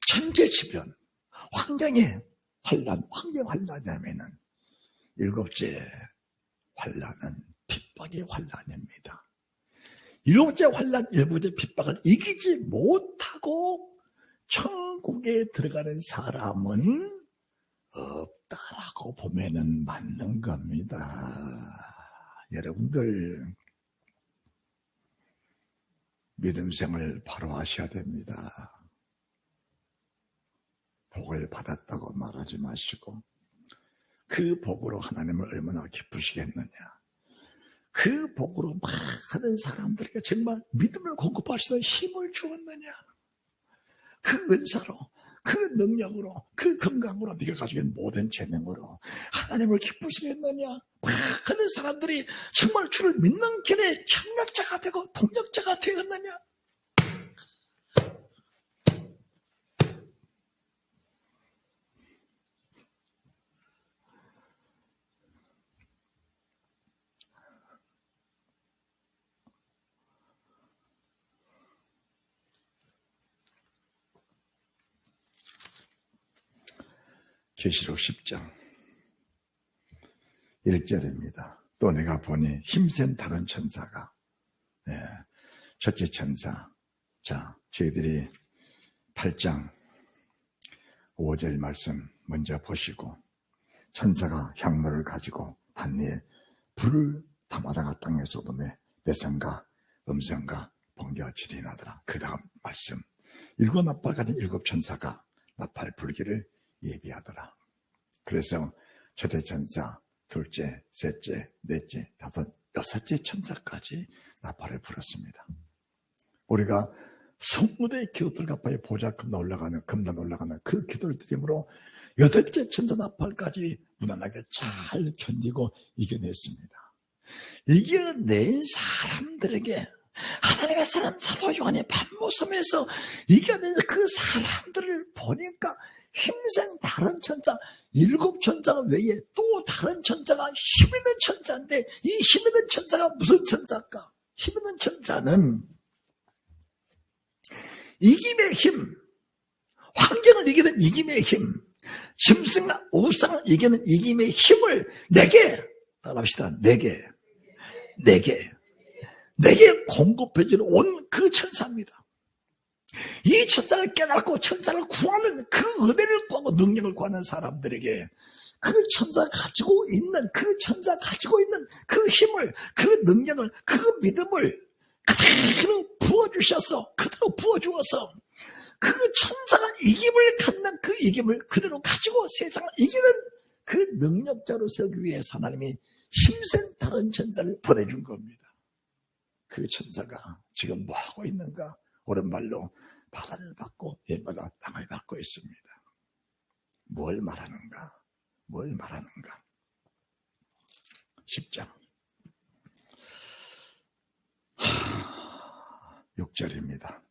천재지변, 환경 환란이라면은 일곱째 환란은 핍박의 환란입니다. 일곱째 환란, 일곱째 핍박을 이기지 못하고 천국에 들어가는 사람은 없다라고 보면은 맞는 겁니다. 여러분들 믿음 생활 바로 하셔야 됩니다. 복을 받았다고 말하지 마시고 그 복으로 하나님을 얼마나 기쁘시겠느냐. 그 복으로 많은 사람들에게 정말 믿음을 공급하시는 힘을 주었느냐. 그 은사로, 그 능력으로, 그 건강으로, 네가 가지고 있는 모든 재능으로 하나님을 기쁘시겠느냐. 많은 사람들이 정말 주를 믿는 길에 협력자가 되고 동력자가 되었느냐. 계시록 10장 1절입니다. 또 내가 보니 힘센 다른 천사가, 첫째 천사, 자, 저희들이 8장 5절 말씀 먼저 보시고, 천사가 향로를 가지고 단위에 불을 담아다가 땅에 쏟음에 내성과 음성과 번개와 지진이 나더라. 그 다음 말씀, 일곱 나팔 가진 일곱 천사가 나팔 불기를 예비하더라. 그래서 첫째 천사, 둘째, 셋째, 넷째, 다섯, 여섯째 천사까지 나팔을 불었습니다. 우리가 성무대의 기도들 가까이 보좌 금단 올라가는 그 기도를 드림으로 여섯째 천사 나팔까지 무난하게 잘 견디고 이겨냈습니다. 이겨낸 사람들에게 하나님의 사람 사도 요한의 반모섬에서 이겨낸 그 사람들을 보니까 힘센 다른 천사, 일곱 천사 외에 또 다른 천사가 힘있는 천사인데, 이 힘있는 천사가 무슨 천사일까? 힘있는 천사는 이김의 힘, 환경을 이기는 이김의 힘, 짐승과 우상을 이기는 이김의 힘을 내게, 따라합시다. 내게 공급해주는 온 그 천사입니다. 이 천사를 깨닫고 천사를 구하는 그 은혜를 구하고 능력을 구하는 사람들에게 그 천사 가지고 있는 그 힘을, 그 능력을, 그 믿음을 그대로 부어주셔서, 그대로 부어주어서 그 천사가 이김을 갖는 그 이김을 그대로 가지고 세상을 이기는 그 능력자로 서기 위해서 하나님이 힘센 다른 천사를 보내준 겁니다. 그 천사가 지금 뭐 하고 있는가? 오른발로 바다를 밟고 왼발로 땅을 밟고 있습니다. 뭘 말하는가? 10장 6절입니다.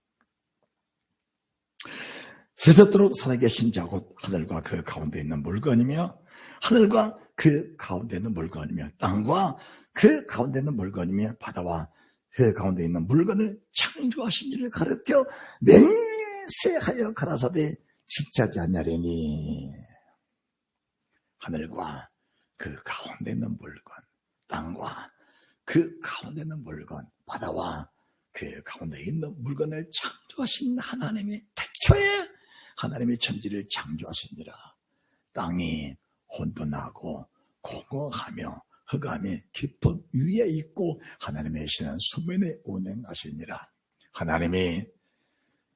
세세토록 살아계신 자 곧 하늘과 그 가운데 있는 물건이며, 하늘과 그 가운데 있는 물건이며, 땅과 그 가운데 있는 물건이며, 바다와 그 가운데 있는 물건을 창조하신 이를 가르쳐 맹세하여 가라사대 지체하지 않냐려니. 하늘과 그 가운데 있는 물건, 땅과 그 가운데 있는 물건, 바다와 그 가운데 있는 물건을 창조하신 하나님이 태초에 하나님이 천지를 창조하시니라. 땅이 혼돈하고 공허하며 흑암이 깊은 위에 있고 하나님의 신은 수면에 운행하시니라. 하나님이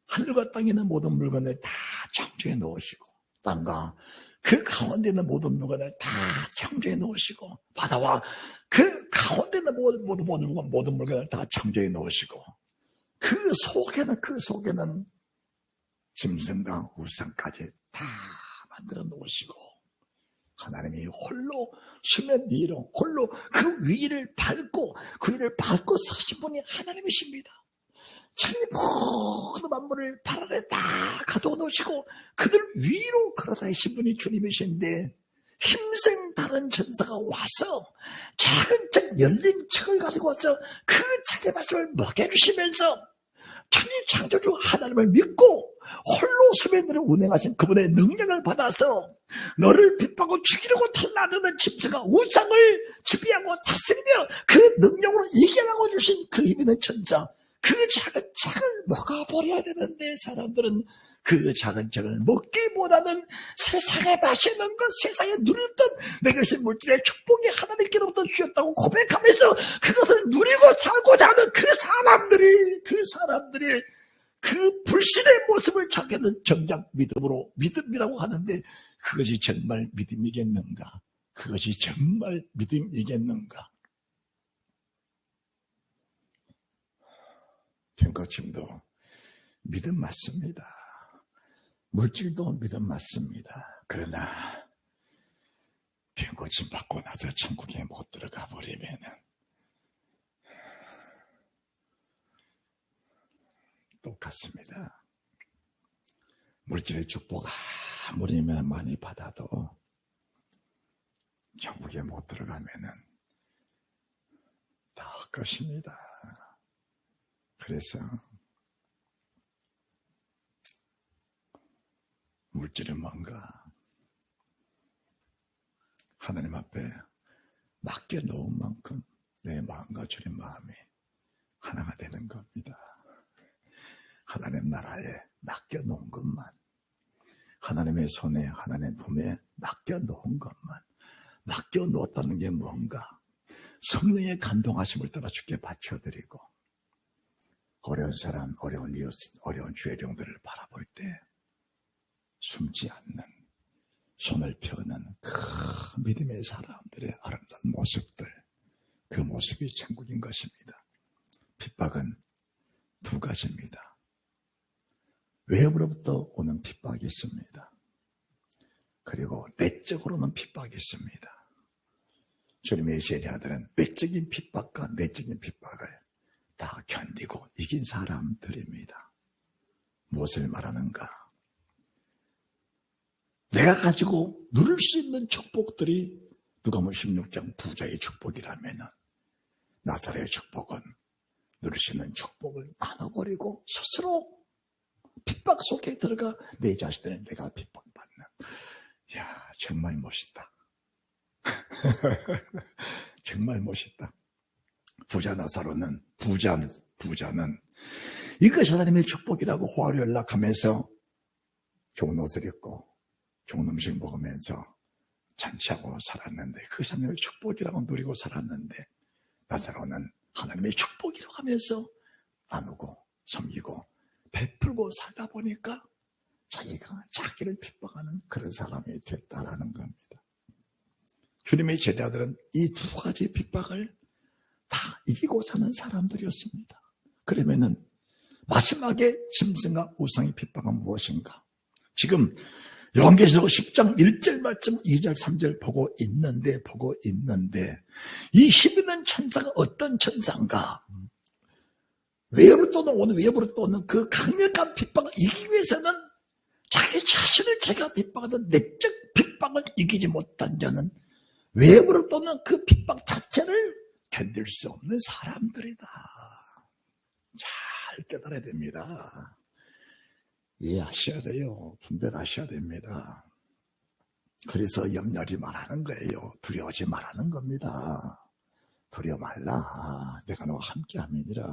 하늘과 땅에 있는 모든 물건을 다 창조해 놓으시고 땅과 그 가운데 있는 모든 물건을 다 창조해 놓으시고 바다와 그 가운데 있는 모든 물건을 다 창조해 놓으시고 그 속에는 짐승과 우상까지 다 만들어 놓으시고 하나님이 홀로 수면 위로 홀로 그 위를 밟고 서신 분이 하나님이십니다. 천지 모든 만물을 발 아래 다 가둬 놓으시고 그들 위로 걸어다니신 분이 주님이신데 힘센 다른 전사가 와서 작은 책 열린 책을 가지고 와서 그 책의 말씀을 먹여주시면서 천지 창조주 하나님을 믿고 홀로 수면 위를 운행하신 그분의 능력을 받아서 너를 핍박하고 죽이려고 탈나드는 짐승과 우상을 지배하고 다스리며 그 능력으로 이겨나고 주신 그 힘 있는 천사 그 작은 책을 먹어버려야 되는데 사람들은 그 작은 책을 먹기보다는 세상에 마시는 것, 세상에 누릴 것, 내게 주신 물질의 축복이 하나님께로부터 주셨다고 고백하면서 그것을 누리고 살고자 하는 그 사람들이 그 불신의 모습을 자기는 정작 믿음이라고 하는데 그것이 정말 믿음이겠는가? 그것이 정말 믿음이겠는가? 병거침도 믿음 맞습니다. 물질도 믿음 맞습니다. 그러나 병거침 받고 나서 천국에 못 들어가 버리면은 똑같습니다. 물질의 축복 아무리 많이 받아도 천국에 못 들어가면은 다 헛것입니다. 그래서 물질은 뭔가 하나님 앞에 맡겨놓은 만큼 내 마음과 주님 마음이 하나가 되는 겁니다. 하나님 나라에 맡겨놓은 것만, 하나님의 손에 하나님의 품에 맡겨놓은 것만, 맡겨놓았다는 게 뭔가 성령의 감동하심을 따라 주께 바쳐드리고 어려운 사람, 어려운 이웃, 어려운 주의 종들을 바라볼 때 숨지 않는 손을 펴는 그 믿음의 사람들의 아름다운 모습들, 그 모습이 천국인 것입니다. 핍박은 두 가지입니다. 외부로부터 오는 핍박이 있습니다. 그리고 내적으로는 핍박이 있습니다. 주님의 제자들은 외적인 핍박과 내적인 핍박을 다 견디고 이긴 사람들입니다. 무엇을 말하는가? 내가 가지고 누릴 수 있는 축복들이 누가복음 16장 부자의 축복이라면 나사로의 축복은 누릴 수 있는 축복을 나눠버리고 스스로 핍박 속에 들어가 내 자신을 내가 핍박받는. 이야, 정말 멋있다. 정말 멋있다. 부자 나사로는 부자는 이것이 하나님의 축복이라고 호화를 연락하면서 좋은 옷을 입고 좋은 음식 먹으면서 잔치하고 살았는데 그것이 하나님의 축복이라고 누리고 살았는데 나사로는 하나님의 축복이라고 하면서 나누고 섬기고 베풀고 살다 보니까 자기가 자기를 핍박하는 그런 사람이 됐다라는 겁니다. 주님의 제자들은 이 두 가지 핍박을 다 이기고 사는 사람들이었습니다. 그러면은 마지막에 짐승과 우상의 핍박은 무엇인가? 지금 요한계시록 10장 1절 말씀 2절 3절 보고 있는데 이 힘있는 천사가 어떤 천사인가? 외부로 떠오는 그 강력한 핍박을 이기기 위해서는 자기 자신을 자기가 핍박하던 내적 핍박을 이기지 못한 자는 외부로 떠오는 그 핍박 자체를 견딜 수 없는 사람들이다. 잘 깨달아야 됩니다. 이해하셔야 돼요. 분별하셔야 됩니다. 그래서 염려하지 말라는 거예요. 두려워하지 말라는 겁니다. 두려워 말라. 내가 너와 함께 함이니라.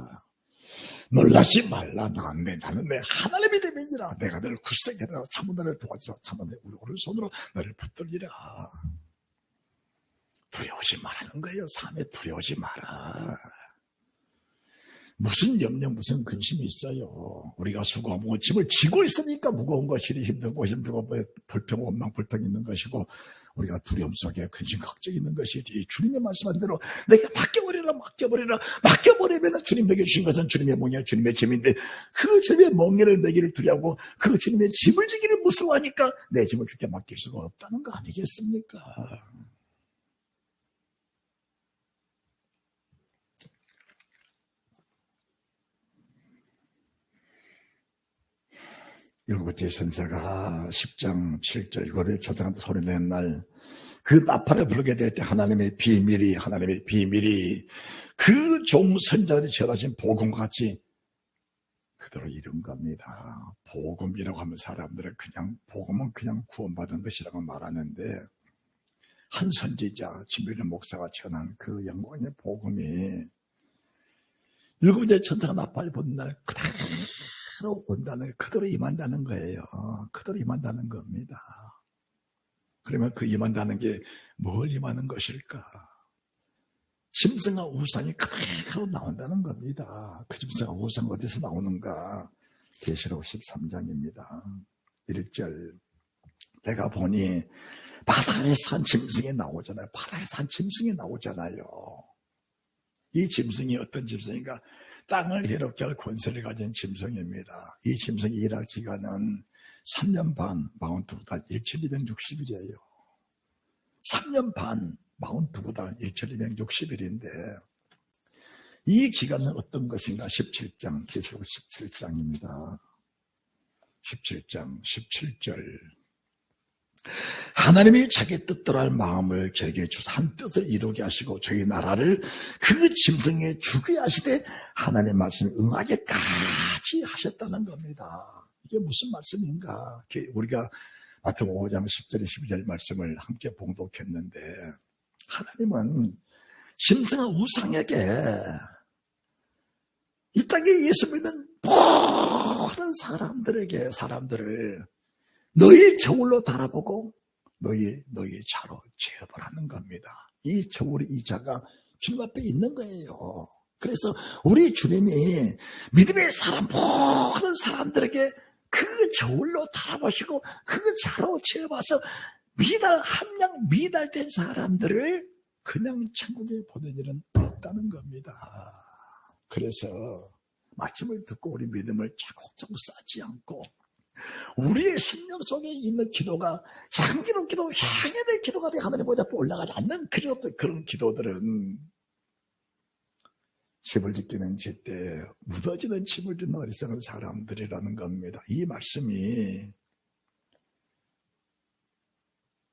놀라지 말라. 나는 내 하나님의 이름이니라. 내가 너를 굳세게 하라. 참으로 너를 도와주라. 참으로 내 오른손으로 너를 붙들리라. 두려워하지 말라는 거예요. 삶에 두려워하지 마라. 무슨 염려, 무슨 근심이 있어요. 우리가 수고하고 짐을 지고 있으니까 무거운 것이니 힘든 것이 불평, 원망, 불평 있는 것이고 우리가 두려움 속에 근심, 걱정이 있는 것이지. 주님의 말씀한 대로 내게 맡겨버리면 주님 내게 주신 것은 주님의 몽이야, 주님의 짐인데 그 주님의 몽에를 내기를 두려워하고 그 주님의 짐을 지기를 무서워하니까 내 짐을 주께 맡길 수가 없다는 거 아니겠습니까? 일곱째 선사가 10장 7절 고래 찾아간다 소리 내는 날 그 나팔을 부르게 될 때 하나님의 비밀이 그 종 선자들이 전하신 복음과 같이 그대로 이룬 겁니다. 복음이라고 하면 사람들은 복음은 그냥 구원받은 것이라고 말하는데 한 선지자 진비령 목사가 전한 그 영광의 복음이 일곱째 천사가 나팔을 부는 날 그대로 온다는, 그대로 임한다는 거예요. 그대로 임한다는 겁니다. 그러면 그 임한다는 게 뭘 임하는 것일까? 짐승과 우상이 그대로 나온다는 겁니다. 그 짐승과 우상 어디서 나오는가? 계시록 13장입니다. 1절 내가 보니 바다에 산 짐승이 나오잖아요. 바다에 산 짐승이 나오잖아요. 이 짐승이 어떤 짐승인가? 땅을 해롭게 할 권세를 가진 짐승입니다. 이 짐승이 일할 기간은 3년 반, 42달, 1260일이에요. 3년 반, 42달, 1260일인데 이 기간은 어떤 것인가? 17장, 계시록 17장입니다. 17장, 17절 하나님이 자기 뜻대로 할 마음을 저에게 주사 한 뜻을 이루게 하시고 저희 나라를 그 짐승에 죽게 하시되 하나님의 말씀에 응하게까지 하셨다는 겁니다. 이게 무슨 말씀인가? 우리가 마태복음 5장 10절 12절 말씀을 함께 봉독했는데 하나님은 짐승과 우상에게 이 땅에 예수 믿는 모든 사람들을 너희 저울로 달아보고 너희 자로 재업하는 겁니다. 이 저울이, 이 자가 주님 앞에 있는 거예요. 그래서 우리 주님이 믿음의 사람 모든 사람들에게 그 저울로 달아보시고 그 자로 재업해서 함량 미달된 사람들을 그냥 천국에 보낸 일은 없다는 겁니다. 그래서 말씀을 듣고 우리 믿음을 차곡차곡 쌓지 않고 우리의 심령 속에 있는 기도가 향기로운 기도, 향연의 기도가 돼 하나님 보좌 앞에 올라가지 않는 그런 기도들은 집을 짓기는 짓되 무너지는 집을 짓는 어리석은 사람들이라는 겁니다. 이 말씀이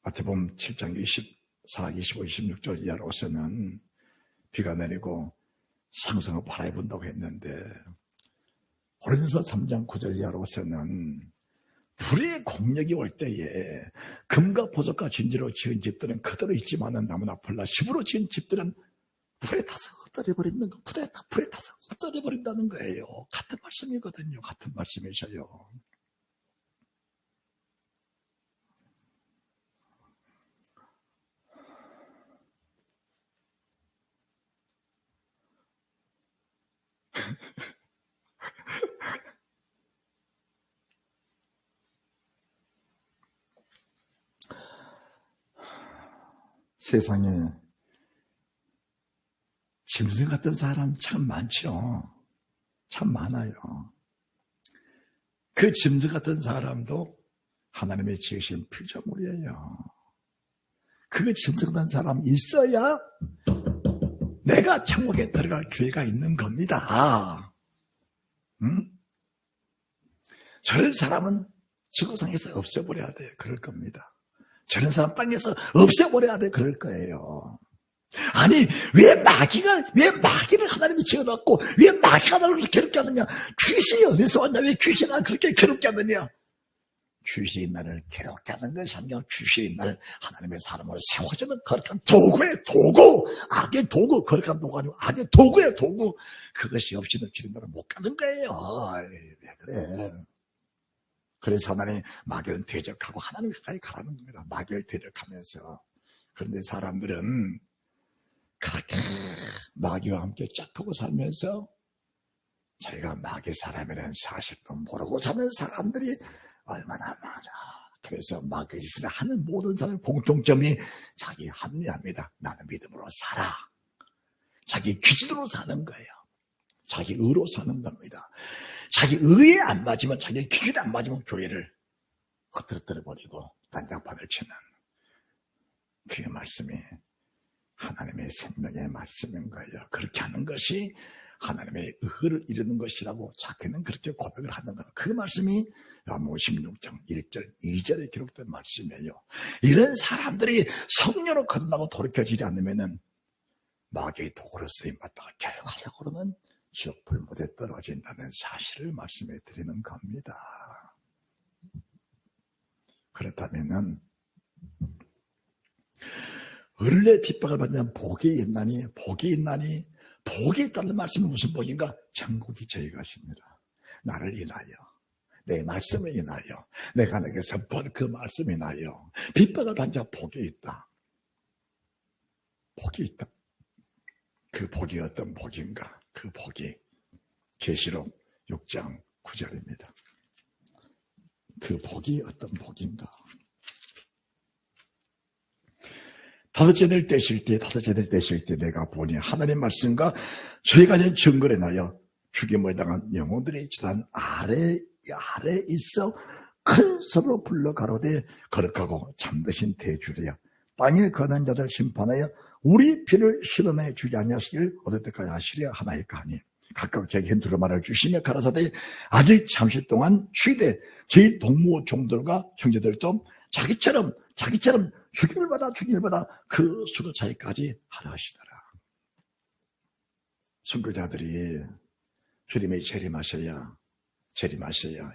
마태복음 7장 24, 25, 26절 이하로서는 비가 내리고 상성을 바라본다고 했는데 고린도서 3장 9절 이하로서는 불의 공력이 올 때에 금과 보석과 진지로 지은 집들은 그대로 있지만은 나무나 펄나 집으로 지은 집들은 불에 타서 엎드려버린다는 거, 불에 타서 엎드려버린다는 거예요. 같은 말씀이거든요. 같은 말씀이셔요. 세상에 짐승 같은 사람 참 많죠. 참 많아요. 그 짐승 같은 사람도 하나님의 지으신 피조물이에요. 그 짐승 같은 사람이 있어야 내가 천국에 들어갈 기회가 있는 겁니다. 응? 저런 사람은 지구상에서 없애버려야 돼. 그럴 겁니다. 저런 사람 땅에서 없애버려야 돼. 그럴 거예요. 아니, 왜 마귀를 하나님이 지어놨고, 왜 마귀가 나를 괴롭게 하느냐? 귀신이 어디서 왔냐? 왜 귀신아 그렇게 괴롭게 하느냐? 귀신이 나를 괴롭게 하는 것이 아니라 귀신이 나를 하나님의 사람으로 세워지는 거룩한 도구의 도구, 악의 도구, 거룩한 도구가 아니고 악의 도구의 도구. 그것이 없이는 주님 나라 못 가는 거예요. 왜 그래? 그래서 하나님 마귀를 대적하고 하나님 가까이 가라는 겁니다. 마귀를 대적하면서. 그런데 사람들은 그렇게 마귀와 함께 짝하고 살면서 자기가 마귀 사람이라는 사실도 모르고 사는 사람들이 얼마나 많아. 그래서 마귀 짓을 하는 모든 사람의 공통점이 자기 합리화입니다. 나는 믿음으로 살아. 자기 기준으로 사는 거예요. 자기 의로 사는 겁니다. 자기 의에 안 맞으면, 자기 기준에 안 맞으면 교회를 흩어뜨려 버리고 난장판을 치는 그 말씀이 하나님의 생명의 말씀인 거예요. 그렇게 하는 것이 하나님의 의를 이루는 것이라고 자기는 그렇게 고백을 하는 거예요. 그 말씀이 요한복음 16장 1절 2절에 기록된 말씀이에요. 이런 사람들이 성령으로 거듭나고 돌이켜지지 않으면은 마귀의 도구로 쓰임받다가 결과적으로는 지옥 불못에 떨어진다는 사실을 말씀해 드리는 겁니다. 그렇다면은 을의 핍박을 받는 복이 있나니, 복이 있나니, 복이 있다는 말씀은 무슨 복인가? 천국이 저희 것입니다. 나를 인하여, 내 말씀을 인하여, 내가 내게서 본 그 말씀을 인하여 핍박을 받는 자 복이 있다. 복이 있다. 그 복이 어떤 복인가? 그 복이 계시록 6장 9절입니다. 그 복이 어떤 복인가? 다섯째 날 떼실 때 내가 보니 하나님의 말씀과 저희가 된 증거를 인하여 죽임을 당한 영혼들의 지단 아래 있어 큰 소리로 불러 가로되 거룩하고 참되신 대주리여 땅에 거하는 자들 심판하여 우리 피를 실어내 주지 아니하시기를 얻을 때까지 하시려 하나이까 하니 각각 자기 두루마리를 주시며 가라사대 아직 잠시 동안 쉬되 저희 동무 종들과 형제들도 자기처럼 죽임을 받아 그 수고 차이까지 하라 하시더라. 순교자들이 주님의 재림하셔야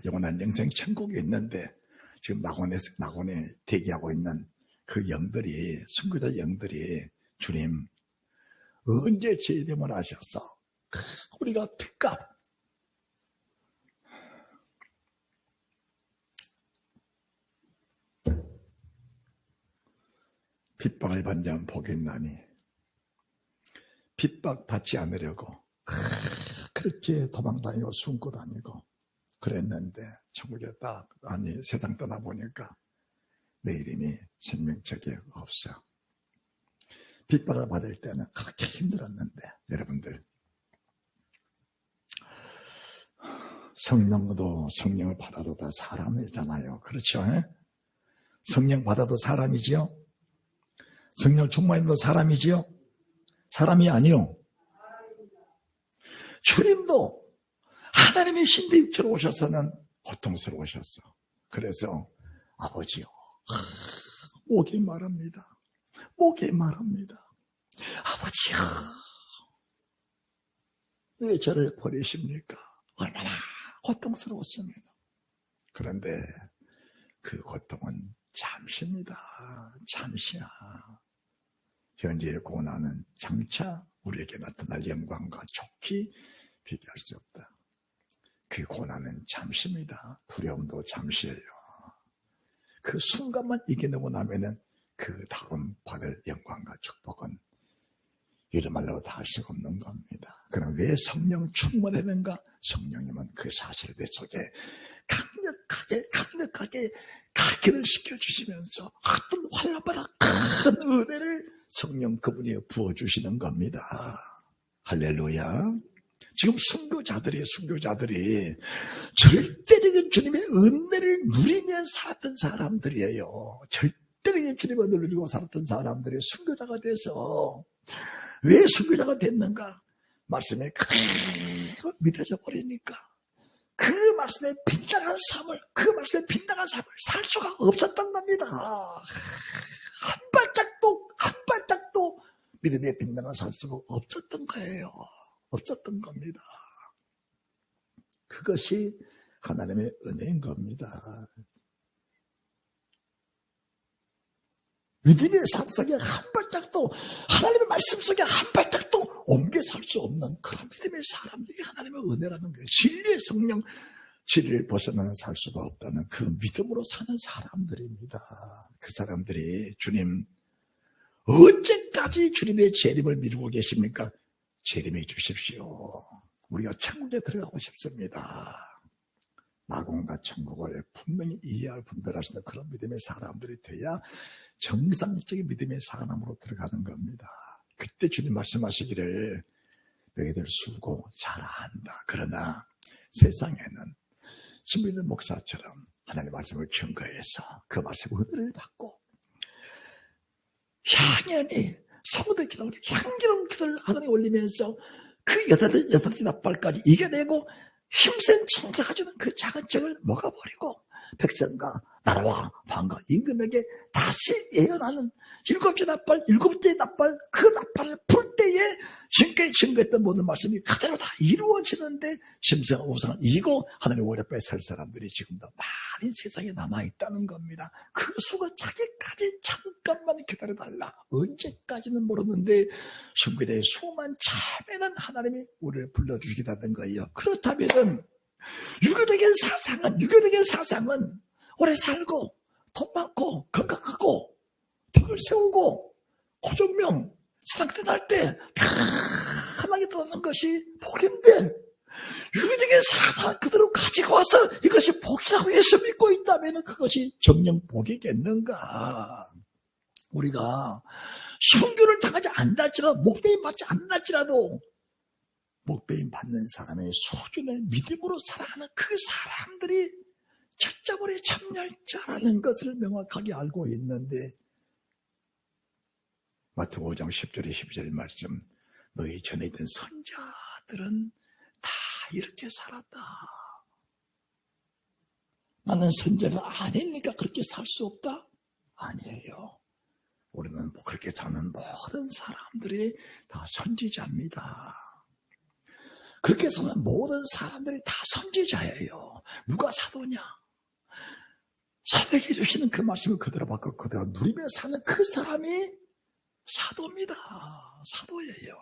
영원한 영생 천국에 있는데 지금 낙원에 대기하고 있는 그 영들이, 순교자 영들이 주님 언제 재림을 하셔서 우리가 핏값 핍박을 받는 자는 복이 있나니 핍박 받지 않으려고 그렇게 도망다니고 숨고 다니고 그랬는데 천국에 세상 떠나보니까 내 이름이 생명책에 없어. 핍박을 받을 때는 그렇게 힘들었는데 여러분들 성령을 받아도 다 사람이잖아요. 그렇죠? 성령 받아도 사람이지요? 성령 충만해도 사람이지요? 사람이 아니요. 주님도 하나님의 신대 육체로 오셔서는 고통스러우셨어. 그래서 아버지요, 목이 마릅니다. 아버지요, 왜 저를 버리십니까? 얼마나 고통스러웠습니다. 그런데 그 고통은 잠시입니다. 잠시야. 현재의 고난은 장차 우리에게 나타날 영광과 좋게 비교할 수 없다. 그 고난은 잠시입니다. 두려움도 잠시예요. 그 순간만 이겨내고 나면은 그 다음 받을 영광과 축복은 이런 말로 다 할 수가 없는 겁니다. 그럼 왜 성령 충만하는가? 성령님은 그 사실 내 속에 강력하게 각인을 시켜주시면서 어떤 환란보다 큰 은혜를 성령 그분이 부어주시는 겁니다. 할렐루야. 지금 순교자들이 절대적인 주님의 은혜를 누리며 살았던 사람들이에요. 절대적인 주님의 은혜를 누리고 살았던 사람들이 순교자가 돼서 왜 순교자가 됐는가? 말씀에 그대로 믿어져 버리니까 그 말씀에 빗나간 삶을 살 수가 없었던 겁니다. 한 발짝도 믿음에 빗나가 살 수가 없었던 거예요. 없었던 겁니다. 그것이 하나님의 은혜인 겁니다. 믿음의 삶 속에 한 발짝도, 하나님의 말씀 속에 한 발짝도 옮겨 살 수 없는 그런 믿음의 사람들이 하나님의 은혜라는 거예요. 진리의 성령, 진리를 벗어나는 살 수가 없다는 그 믿음으로 사는 사람들입니다. 그 사람들이 주님, 언제까지 주님의 재림을 미루고 계십니까? 재림해 주십시오. 우리가 천국에 들어가고 싶습니다. 낙원과 천국을 분명히 이해할 분별하시는 그런 믿음의 사람들이 돼야 정상적인 믿음의 사람으로 들어가는 겁니다. 그때 주님 말씀하시기를 너희들 수고 잘한다. 그러나 세상에는 신비는 목사처럼 하나님의 말씀을 증거해서 그 말씀 은혜를 받고 향연히 성도의 기도를 향기로운 기도를 하나님에 올리면서 그 여덟 나팔까지 이겨내고 힘센 천사가 주는 그 작은 책을 먹어버리고 백성과 나라와 방과 임금에게 다시 예언하는 일곱째 나팔 그 나팔을 풀 때에 지금까지 증거했던 모든 말씀이 그대로 다 이루어지는데 짐승과 우상을 이기고 하나님의 오랫배 설 사람들이 지금도 많이 세상에 남아있다는 겁니다. 그 수가 자기까지 잠깐만 기다려달라. 언제까지는 모르는데 sun기대의 수만 참에는 하나님이 우리를 불러주시겠다는 거예요. 그렇다면 유교적인 사상은 오래 살고 돈 많고 건강하고 덕을 세우고 고정명 신앙때 날 때 편하게 떠나는 것이 복인데 유교적인 사상 그대로 가지고 와서 이것이 복이라고 예수 믿고 있다면 그것이 정령 복이겠는가? 우리가 순교를 당하지 않을지라도 목배임 받지 않을지라도 목배임 받는 사람의 소중한 믿음으로 살아가는 그 사람들이 첫자벌에 참여할 자라는 것을 명확하게 알고 있는데 마태복음 5장 10절 12절 말씀 너희 전에 있던 선자들은 다 이렇게 살았다. 나는 선자가 아니니까 그렇게 살 수 없다? 아니에요. 우리는 그렇게 사는 모든 사람들이 다 선지자입니다. 그렇게 사는 모든 사람들이 다 선지자예요. 누가 사도냐? 사도에게 주시는 그 말씀을 그대로 받고 그대로 누리며 사는 그 사람이 사도입니다. 사도예요.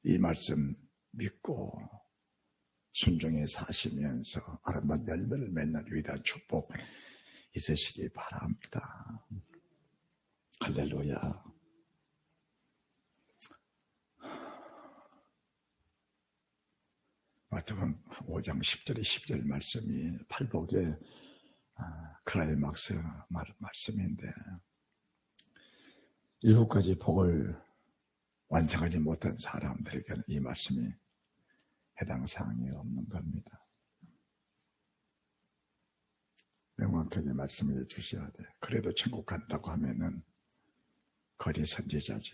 이 말씀 믿고 순종해 사시면서 아름다운 열매를 맺는 위대한 축복 있으시기 바랍니다. 할렐루야. 마태복음 5장 10절에 12절 말씀이 팔복의 클라이막스 말씀인데 7가지 복을 완성하지 못한 사람들에게는 이 말씀이 해당 사항이 없는 겁니다. 명확하게 말씀해 주셔야 돼. 그래도 천국 간다고 하면은 거리 선지자지.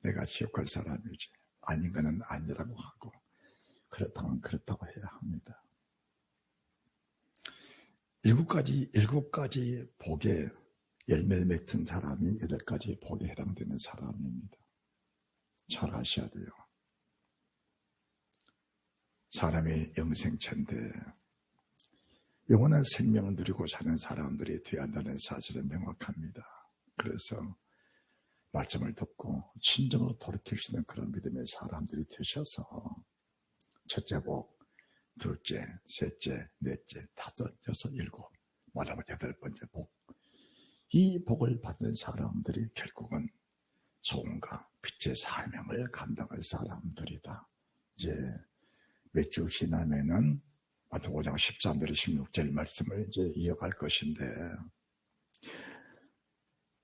내가 지옥 갈 사람이지. 아닌 거는 아니라고 하고 그렇다면 그렇다고 해야 합니다. 7가지 복에 열매를 맺은 사람이 8가지 복에 해당되는 사람입니다. 잘 아셔야 돼요. 사람의 영생천대 영원한 생명을 누리고 사는 사람들이 되어야 한다는 사실은 명확합니다. 그래서 말씀을 듣고 진정으로 돌이킬 수 있는 그런 믿음의 사람들이 되셔서 첫째 복, 둘째, 셋째, 넷째, 다섯, 여섯, 일곱, 마지막 8번째 복. 이 복을 받는 사람들이 결국은 소금과 빛의 사명을 감당할 사람들이다. 이제 몇 주 지나면은 마태복음 5장 13절 16절 말씀을 이제 이어갈 것인데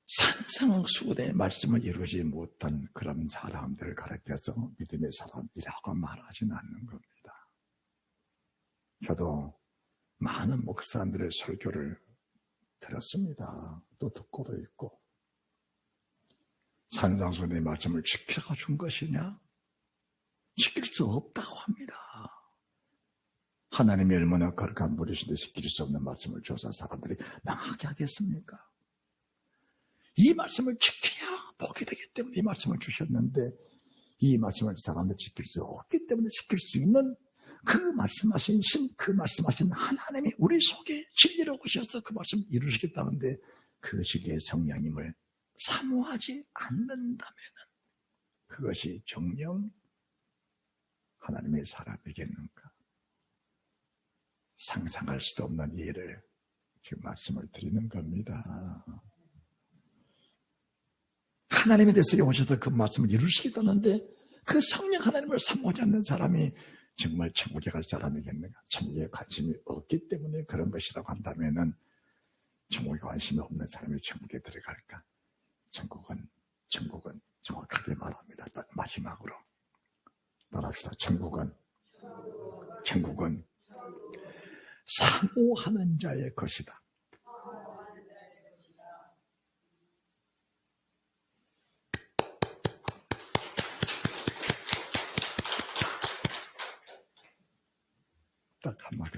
산상수훈의 말씀을 이루지 못한 그런 사람들을 가르쳐서 믿음의 사람이라고 말하지는 않는 겁니다. 저도 많은 목사님들의 설교를 들었습니다. 또 듣고도 있고 산상수훈의 말씀을 지키라고 준 것이냐? 지킬 수 없다고 합니다. 하나님이 얼마나 거룩한 분이신데 지킬 수 없는 말씀을 줘서 사람들이 망하게 하겠습니까? 이 말씀을 지켜야 복이 되기 때문에 이 말씀을 주셨는데 이 말씀을 사람들이 지킬 수 없기 때문에 지킬 수 있는 그 말씀하신 그 말씀하신 하나님이 우리 속에 진리로 오셔서 그 말씀 이루시겠다는데 그 진리의 성령님을 사모하지 않는다면 그것이 정녕 하나님의 사람이겠는가? 상상할 수도 없는 일을 지금 말씀을 드리는 겁니다. 하나님에 대해서 오셔서 그 말씀을 이루시겠다는데 그 성령 하나님을 사모하지 않는 사람이 정말 천국에 갈 사람이겠는가? 천국에 관심이 없기 때문에 그런 것이라고 한다면은 천국에 관심이 없는 사람이 천국에 들어갈까? 천국은 정확하게 말합니다. 마지막으로 말합시다. 천국은 사모하는 자의 것이다. 딱 한마디